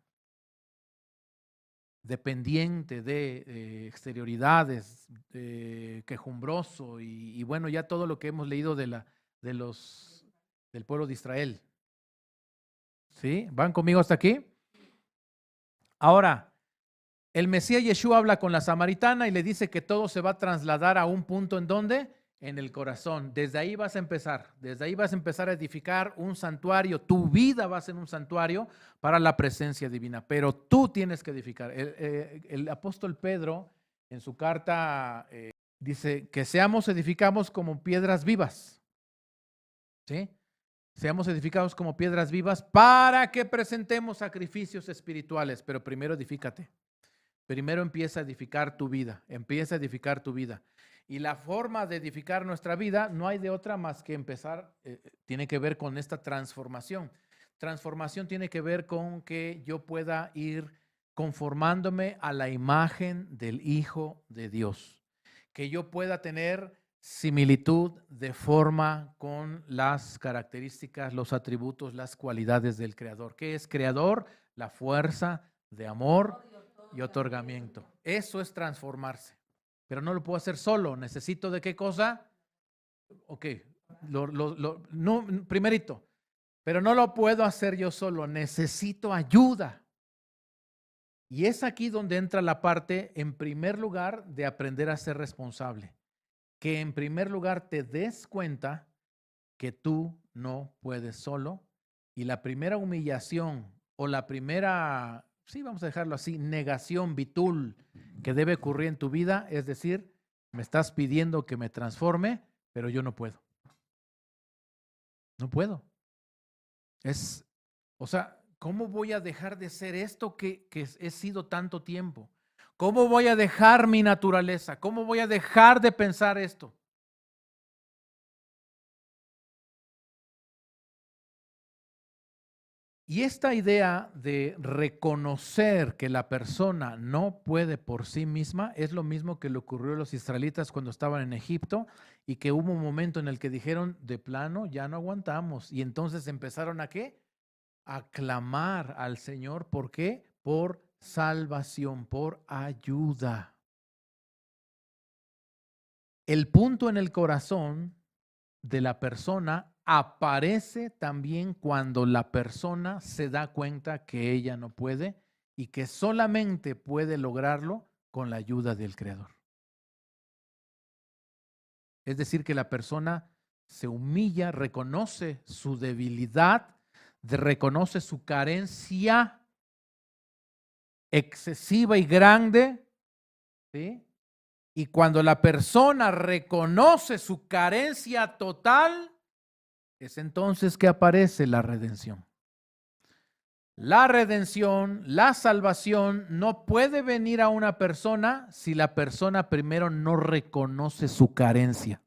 dependiente de exterioridades, quejumbroso y bueno, ya todo lo que hemos leído del pueblo de Israel. ¿Sí? ¿Van conmigo hasta aquí? Ahora, el Mesías Yeshua habla con la samaritana y le dice que todo se va a trasladar a un punto en donde, en el corazón. Desde ahí vas a empezar. Desde ahí vas a empezar a edificar un santuario. Tu vida va a ser un santuario para la presencia divina. Pero tú tienes que edificar. El apóstol Pedro, en su carta, dice que seamos edificados como piedras vivas. ¿Sí? Seamos edificados como piedras vivas para que presentemos sacrificios espirituales. Pero primero edifícate. Primero empieza a edificar tu vida, empieza a edificar tu vida. Y la forma de edificar nuestra vida no hay de otra más que empezar, tiene que ver con esta transformación. Transformación tiene que ver con que yo pueda ir conformándome a la imagen del Hijo de Dios, que yo pueda tener similitud de forma con las características, los atributos, las cualidades del Creador. ¿Qué es Creador? La fuerza de amor y otorgamiento. Eso es transformarse. Pero no lo puedo hacer solo. ¿Necesito de qué cosa? Ok, no, primerito. Pero no lo puedo hacer yo solo. Necesito ayuda. Y es aquí donde entra la parte, en primer lugar, de aprender a ser responsable. Que en primer lugar te des cuenta que tú no puedes solo. Y la primera humillación o la primera, sí, vamos a dejarlo así, negación, bitul, que debe ocurrir en tu vida, es decir, me estás pidiendo que me transforme, pero yo no puedo. No puedo. O sea, ¿cómo voy a dejar de ser esto que he sido tanto tiempo? ¿Cómo voy a dejar mi naturaleza? ¿Cómo voy a dejar de pensar esto? Y esta idea de reconocer que la persona no puede por sí misma es lo mismo que le ocurrió a los israelitas cuando estaban en Egipto y que hubo un momento en el que dijeron, de plano, ya no aguantamos. Y entonces empezaron a ¿qué? A clamar al Señor. ¿Por qué? Por salvación, por ayuda. El punto en el corazón de la persona aparece también cuando la persona se da cuenta que ella no puede y que solamente puede lograrlo con la ayuda del Creador. Es decir, que la persona se humilla, reconoce su debilidad, reconoce su carencia excesiva y grande, ¿sí? Y cuando la persona reconoce su carencia total, es entonces que aparece la redención. La redención, la salvación no puede venir a una persona si la persona primero no reconoce su carencia.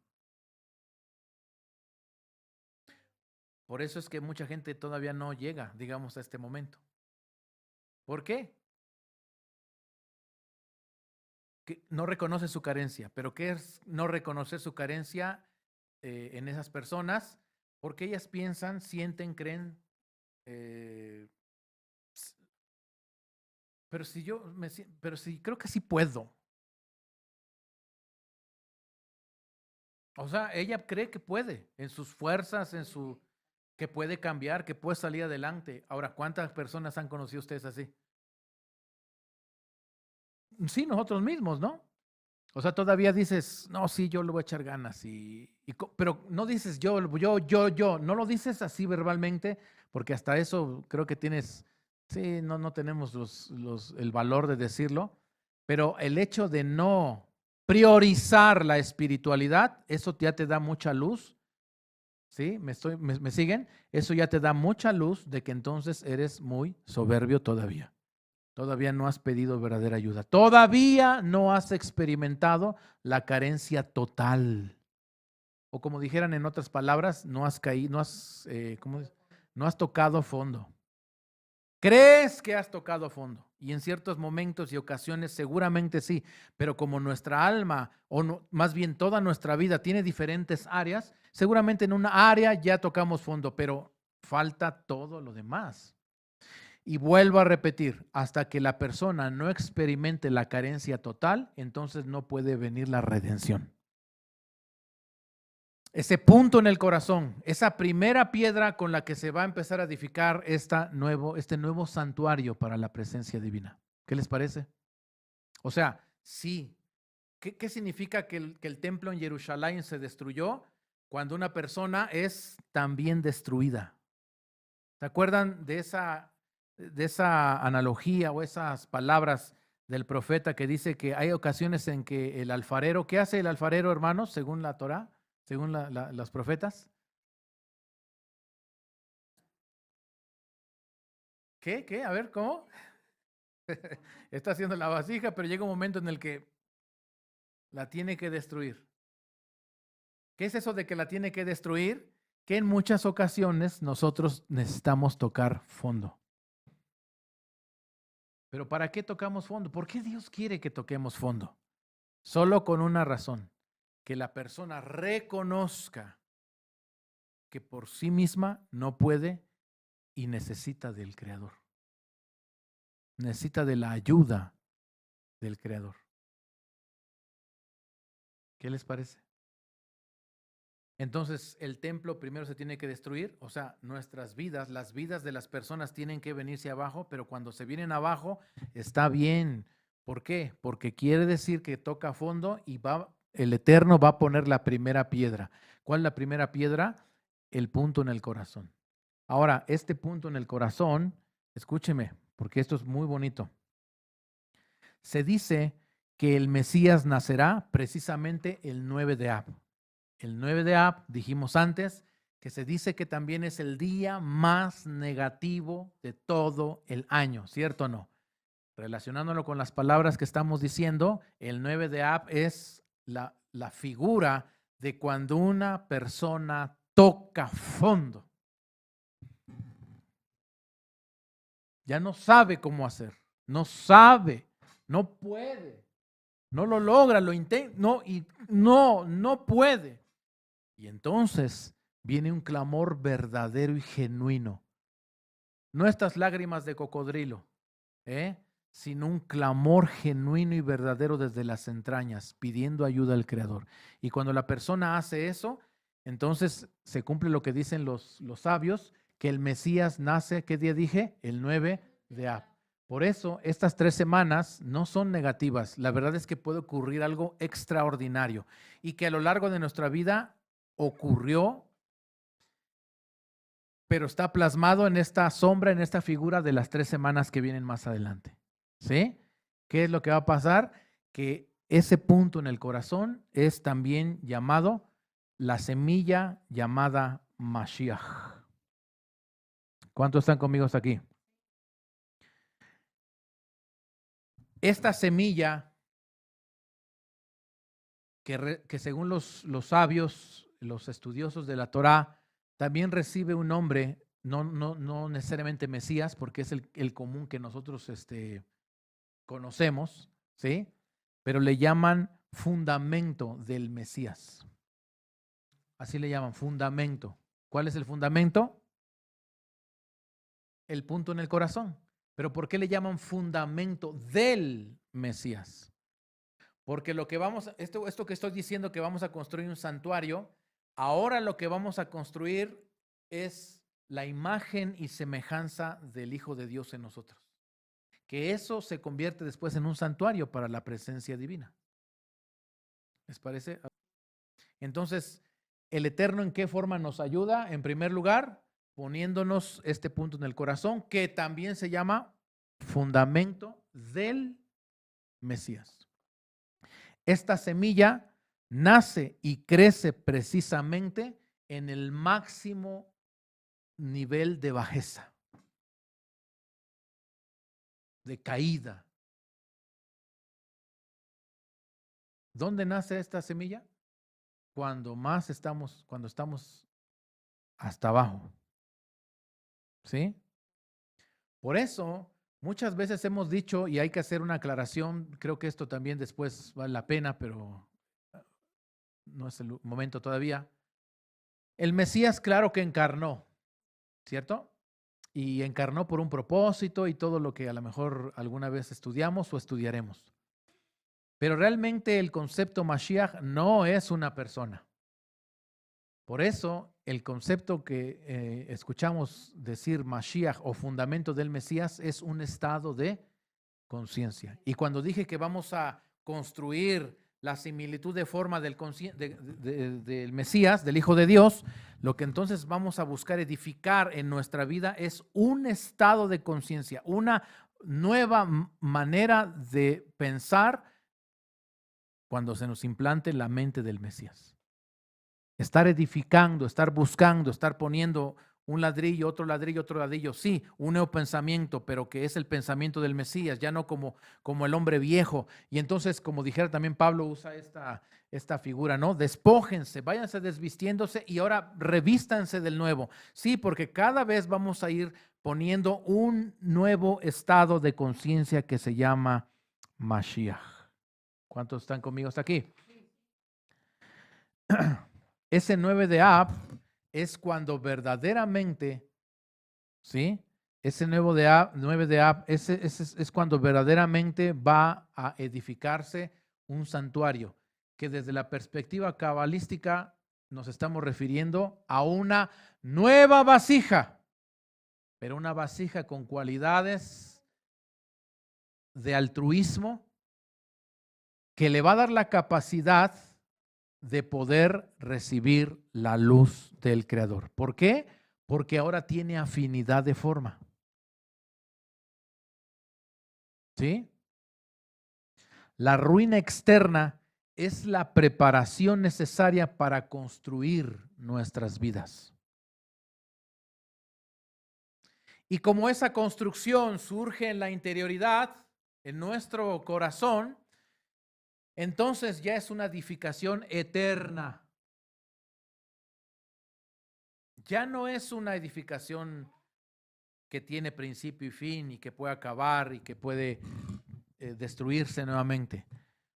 Por eso es que mucha gente todavía no llega, digamos, a este momento. ¿Por qué? Que no reconoce su carencia. ¿Pero qué es no reconocer su carencia en esas personas? Porque ellas piensan, sienten, creen, pero si pero si creo que sí puedo. O sea, ella cree que puede, en sus fuerzas, que puede cambiar, que puede salir adelante. Ahora, ¿cuántas personas han conocido ustedes así? Sí, nosotros mismos, ¿no? O sea, todavía dices, no, sí, yo le voy a echar ganas, pero no dices yo, no lo dices así verbalmente, porque hasta eso creo que tienes, sí, no tenemos el valor de decirlo, pero el hecho de no priorizar la espiritualidad, eso ya te da mucha luz, ¿sí? ¿Me siguen? Eso ya te da mucha luz de que entonces eres muy soberbio todavía. Todavía no has pedido verdadera ayuda. Todavía no has experimentado la carencia total. O como dijeran en otras palabras, no has caído, no has tocado fondo. Crees que has tocado fondo y en ciertos momentos y ocasiones seguramente sí, pero como nuestra alma o no, más bien toda nuestra vida tiene diferentes áreas, seguramente en una área ya tocamos fondo, pero falta todo lo demás. Y vuelvo a repetir, hasta que la persona no experimente la carencia total, entonces no puede venir la redención. Ese punto en el corazón, esa primera piedra con la que se va a empezar a edificar este nuevo santuario para la presencia divina. ¿Qué les parece? O sea, sí. ¿Qué significa que el templo en Jerusalén se destruyó? Cuando una persona es también destruida. ¿Se acuerdan de esa analogía o esas palabras del profeta que dice que hay ocasiones en que el alfarero, ¿qué hace el alfarero, hermanos, según la Torá, según los profetas? ¿Qué? A ver, ¿cómo? Está haciendo la vasija, pero llega un momento en el que la tiene que destruir. ¿Qué es eso de que la tiene que destruir? Que en muchas ocasiones nosotros necesitamos tocar fondo. ¿Pero para qué tocamos fondo? ¿Por qué Dios quiere que toquemos fondo? Solo con una razón, que la persona reconozca que por sí misma no puede y necesita del Creador. Necesita de la ayuda del Creador. ¿Qué les parece? Entonces, el templo primero se tiene que destruir, o sea, nuestras vidas, las vidas de las personas tienen que venirse abajo, pero cuando se vienen abajo, está bien. ¿Por qué? Porque quiere decir que toca fondo y el Eterno va a poner la primera piedra. ¿Cuál es la primera piedra? El punto en el corazón. Ahora, este punto en el corazón, escúcheme, porque esto es muy bonito. Se dice que el Mesías nacerá precisamente el 9 de Ab. El 9 de Ab, dijimos antes, que se dice que también es el día más negativo de todo el año, ¿cierto o no? Relacionándolo con las palabras que estamos diciendo, el 9 de Ab es la figura de cuando una persona toca fondo. Ya no sabe cómo hacer, no sabe, no puede, no lo logra, lo intenta, no puede. Y entonces viene un clamor verdadero y genuino. No estas lágrimas de cocodrilo, sino un clamor genuino y verdadero desde las entrañas, pidiendo ayuda al Creador. Y cuando la persona hace eso, entonces se cumple lo que dicen los sabios, que el Mesías nace, ¿qué día dije? El 9 de Ab. Por eso, estas 3 semanas no son negativas. La verdad es que puede ocurrir algo extraordinario y que a lo largo de nuestra vida ocurrió, pero está plasmado en esta sombra, en esta figura de las 3 semanas que vienen más adelante. ¿Sí? ¿Qué es lo que va a pasar? Que ese punto en el corazón es también llamado la semilla llamada Mashiach. ¿Cuántos están conmigo hasta aquí? Esta semilla que según los sabios, los estudiosos de la Torá, también recibe un nombre, no necesariamente Mesías, porque es el común que nosotros conocemos, ¿sí? Pero le llaman fundamento del Mesías. Así le llaman, fundamento. ¿Cuál es el fundamento? El punto en el corazón. ¿Pero por qué le llaman fundamento del Mesías? Porque lo que esto que estoy diciendo que vamos a construir un santuario, ahora lo que vamos a construir es la imagen y semejanza del Hijo de Dios en nosotros. Que eso se convierte después en un santuario para la presencia divina. ¿Les parece? Entonces, ¿el Eterno en qué forma nos ayuda? En primer lugar, poniéndonos este punto en el corazón, que también se llama fundamento del Mesías. Esta semilla nace y crece precisamente en el máximo nivel de bajeza, de caída. ¿Dónde nace esta semilla? Cuando estamos hasta abajo. ¿Sí? Por eso, muchas veces hemos dicho, y hay que hacer una aclaración, creo que esto también después vale la pena, pero no es el momento todavía. El Mesías, claro que encarnó, ¿cierto? Y encarnó por un propósito y todo lo que a lo mejor alguna vez estudiamos o estudiaremos. Pero realmente el concepto Mashiach no es una persona. Por eso el concepto que escuchamos decir Mashiach o fundamento del Mesías es un estado de conciencia. Y cuando dije que vamos a construir la similitud de forma del Mesías, del Hijo de Dios, lo que entonces vamos a buscar edificar en nuestra vida es un estado de conciencia, una nueva manera de pensar cuando se nos implante la mente del Mesías. Estar edificando, estar buscando, estar poniendo un ladrillo, otro ladrillo, sí, un nuevo pensamiento, pero que es el pensamiento del Mesías, ya no como el hombre viejo. Y entonces, como dijera también Pablo, usa esta figura, ¿no? Despójense, váyanse desvistiéndose y ahora revístanse del nuevo. Sí, porque cada vez vamos a ir poniendo un nuevo estado de conciencia que se llama Mashiach. ¿Cuántos están conmigo hasta aquí? Ese 9 de Ab es cuando verdaderamente, ¿sí? Ese 9 de Ab es cuando verdaderamente va a edificarse un santuario, que desde la perspectiva cabalística nos estamos refiriendo a una nueva vasija, pero una vasija con cualidades de altruismo que le va a dar la capacidad de poder recibir la luz del Creador. ¿Por qué? Porque ahora tiene afinidad de forma. ¿Sí? La ruina externa es la preparación necesaria para construir nuestras vidas. Y como esa construcción surge en la interioridad, en nuestro corazón, entonces ya es una edificación eterna. Ya no es una edificación que tiene principio y fin y que puede acabar y que puede destruirse nuevamente.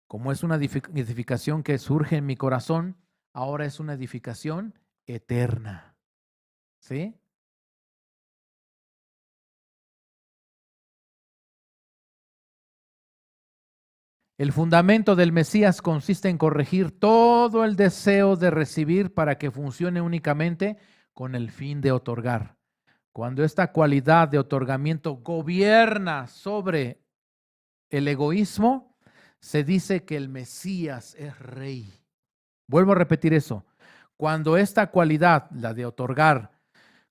Como es una edificación que surge en mi corazón, ahora es una edificación eterna. ¿Sí? El fundamento del Mesías consiste en corregir todo el deseo de recibir para que funcione únicamente con el fin de otorgar. Cuando esta cualidad de otorgamiento gobierna sobre el egoísmo, se dice que el Mesías es rey. Vuelvo a repetir eso. Cuando esta cualidad, la de otorgar,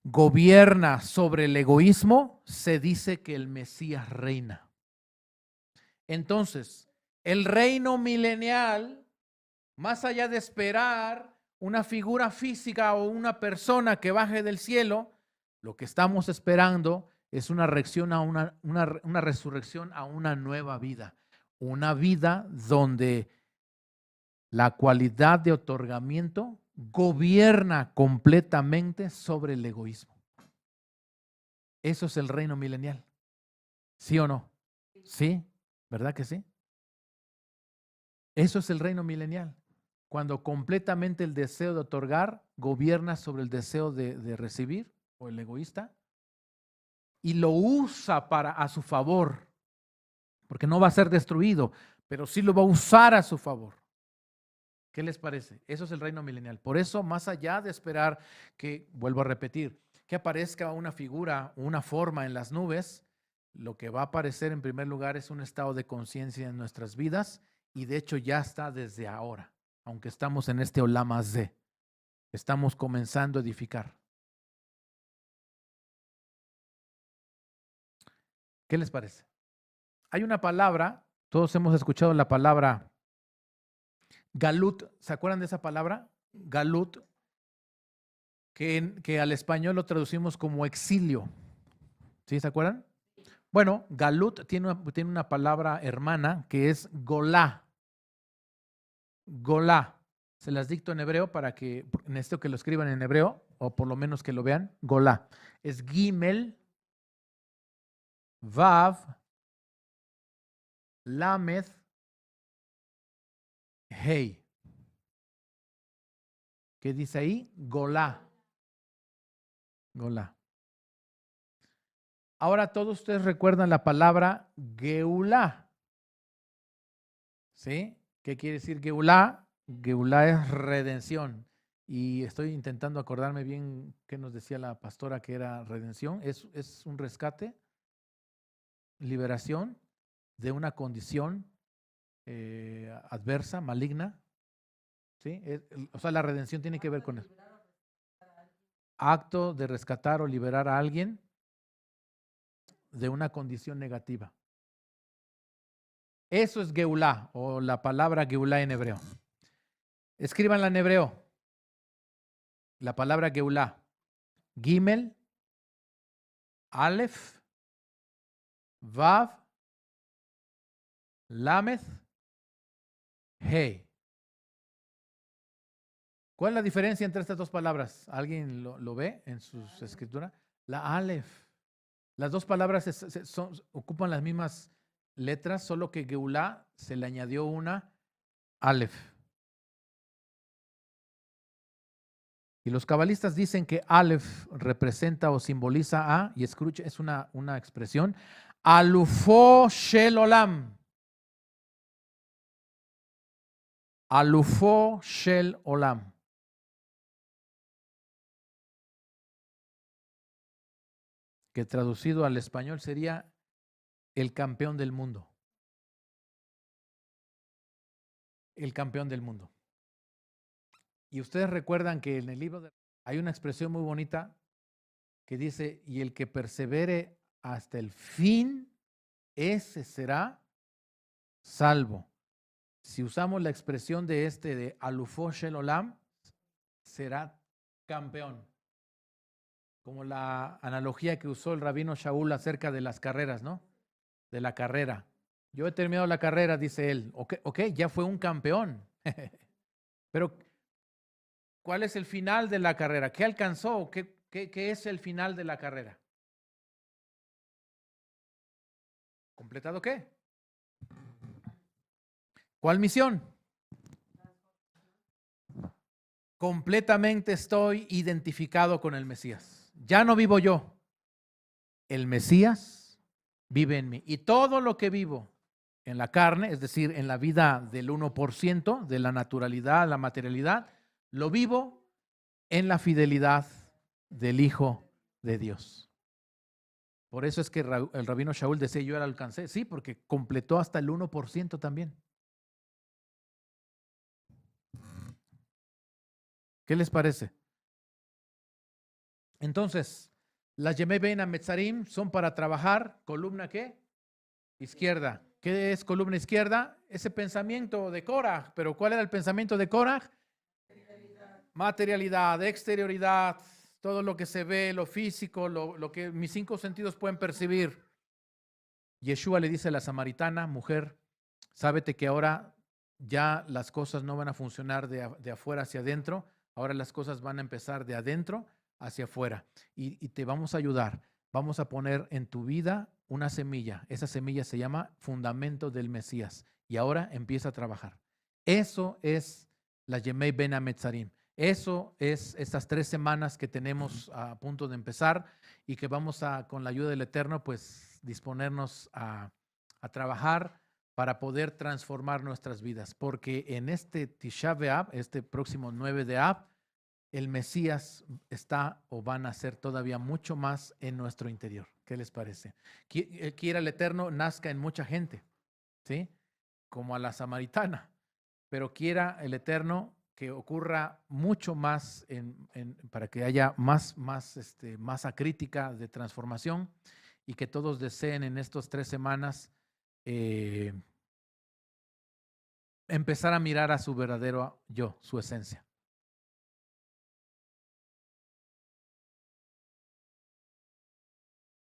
gobierna sobre el egoísmo, se dice que el Mesías reina. Entonces, el reino milenial, más allá de esperar una figura física o una persona que baje del cielo, lo que estamos esperando es una resurrección a una nueva vida. Una vida donde la cualidad de otorgamiento gobierna completamente sobre el egoísmo. Eso es el reino milenial. ¿Sí o no? Sí, ¿verdad que sí? Eso es el reino milenial. Cuando completamente el deseo de otorgar gobierna sobre el deseo de recibir, o el egoísta, y lo usa a su favor, porque no va a ser destruido, pero sí lo va a usar a su favor. ¿Qué les parece? Eso es el reino milenial. Por eso, más allá de esperar que, vuelvo a repetir, que aparezca una figura, una forma en las nubes, lo que va a aparecer en primer lugar es un estado de conciencia en nuestras vidas, y de hecho ya está desde ahora, aunque estamos en este Olam Hazé. Estamos comenzando a edificar. ¿Qué les parece? Hay una palabra, todos hemos escuchado la palabra galut. ¿Se acuerdan de esa palabra? Galut, que al español lo traducimos como exilio. ¿Sí se acuerdan? Bueno, galut tiene una palabra hermana que es golá. Golá. Se las dicto en hebreo para que necesito que lo escriban en hebreo, o por lo menos que lo vean. Golá. Es Gimel, Vav, Lamed, Hei. ¿Qué dice ahí? Golá. Golá. Ahora todos ustedes recuerdan la palabra Geulá. ¿Sí? ¿Qué quiere decir Geulá? Geulá es redención. Y estoy intentando acordarme bien qué nos decía la pastora que era redención. Es un rescate, liberación de una condición adversa, maligna. ¿Sí? O sea, la redención tiene que ver con eso. Acto de rescatar o liberar a alguien de una condición negativa. Eso es Geulá, o la palabra Geulá en hebreo. Escríbanla en hebreo. La palabra Geulá. Gimel, Aleph, Vav, Lamed, He. ¿Cuál es la diferencia entre estas dos palabras? ¿Alguien lo ve en sus escrituras? La Aleph. Las dos palabras ocupan las mismas letras, solo que Geulá se le añadió una Aleph. Y los cabalistas dicen que Aleph representa o simboliza a, y escucha, es una expresión, Alufo Shel Olam. Alufo Shel Olam. Que traducido al español sería el campeón del mundo. El campeón del mundo. Y ustedes recuerdan que en el libro hay una expresión muy bonita que dice, y el que persevere hasta el fin, ese será salvo. Si usamos la expresión de Alufo Shel Olam, será campeón. Como la analogía que usó el rabino Shaul acerca de las carreras, ¿no? De la carrera. Yo he terminado la carrera, dice él. Ok, ya fue un campeón. Pero, ¿cuál es el final de la carrera? ¿Qué alcanzó? ¿Qué es el final de la carrera? ¿Completado qué? ¿Cuál misión? Completamente estoy identificado con el Mesías. Ya no vivo yo. El Mesías vive en mí. Y todo lo que vivo en la carne, es decir, en la vida del 1%, de la naturalidad, la materialidad, lo vivo en la fidelidad del Hijo de Dios. Por eso es que el rabino Shaul decía, yo ya la alcancé. Sí, porque completó hasta el 1% también. ¿Qué les parece? Entonces, las Yemei Ben Ametzarim son para trabajar, columna ¿qué? Izquierda. ¿Qué es columna izquierda? Ese pensamiento de Korah. ¿Pero cuál era el pensamiento de Korah? Materialidad, exterioridad, todo lo que se ve, lo físico, lo que mis 5 sentidos pueden percibir. Yeshua le dice a la samaritana, mujer, sábete que ahora ya las cosas no van a funcionar de afuera hacia adentro, ahora las cosas van a empezar de adentro hacia afuera y te vamos a ayudar. Vamos a poner en tu vida una semilla. Esa semilla se llama fundamento del Mesías y ahora empieza a trabajar. Eso es la Yemei Ben Ametzarim. Eso es estas 3 semanas que tenemos a punto de empezar y que vamos a, con la ayuda del Eterno, pues disponernos a trabajar para poder transformar nuestras vidas. Porque en este Tisha B'Av, este próximo 9 de Av, el Mesías está o van a ser todavía mucho más en nuestro interior. ¿Qué les parece? Quiera el Eterno nazca en mucha gente, ¿sí? Como a la samaritana, pero quiera el Eterno que ocurra mucho más para que haya más masa crítica de transformación y que todos deseen en estas 3 semanas empezar a mirar a su verdadero yo, su esencia.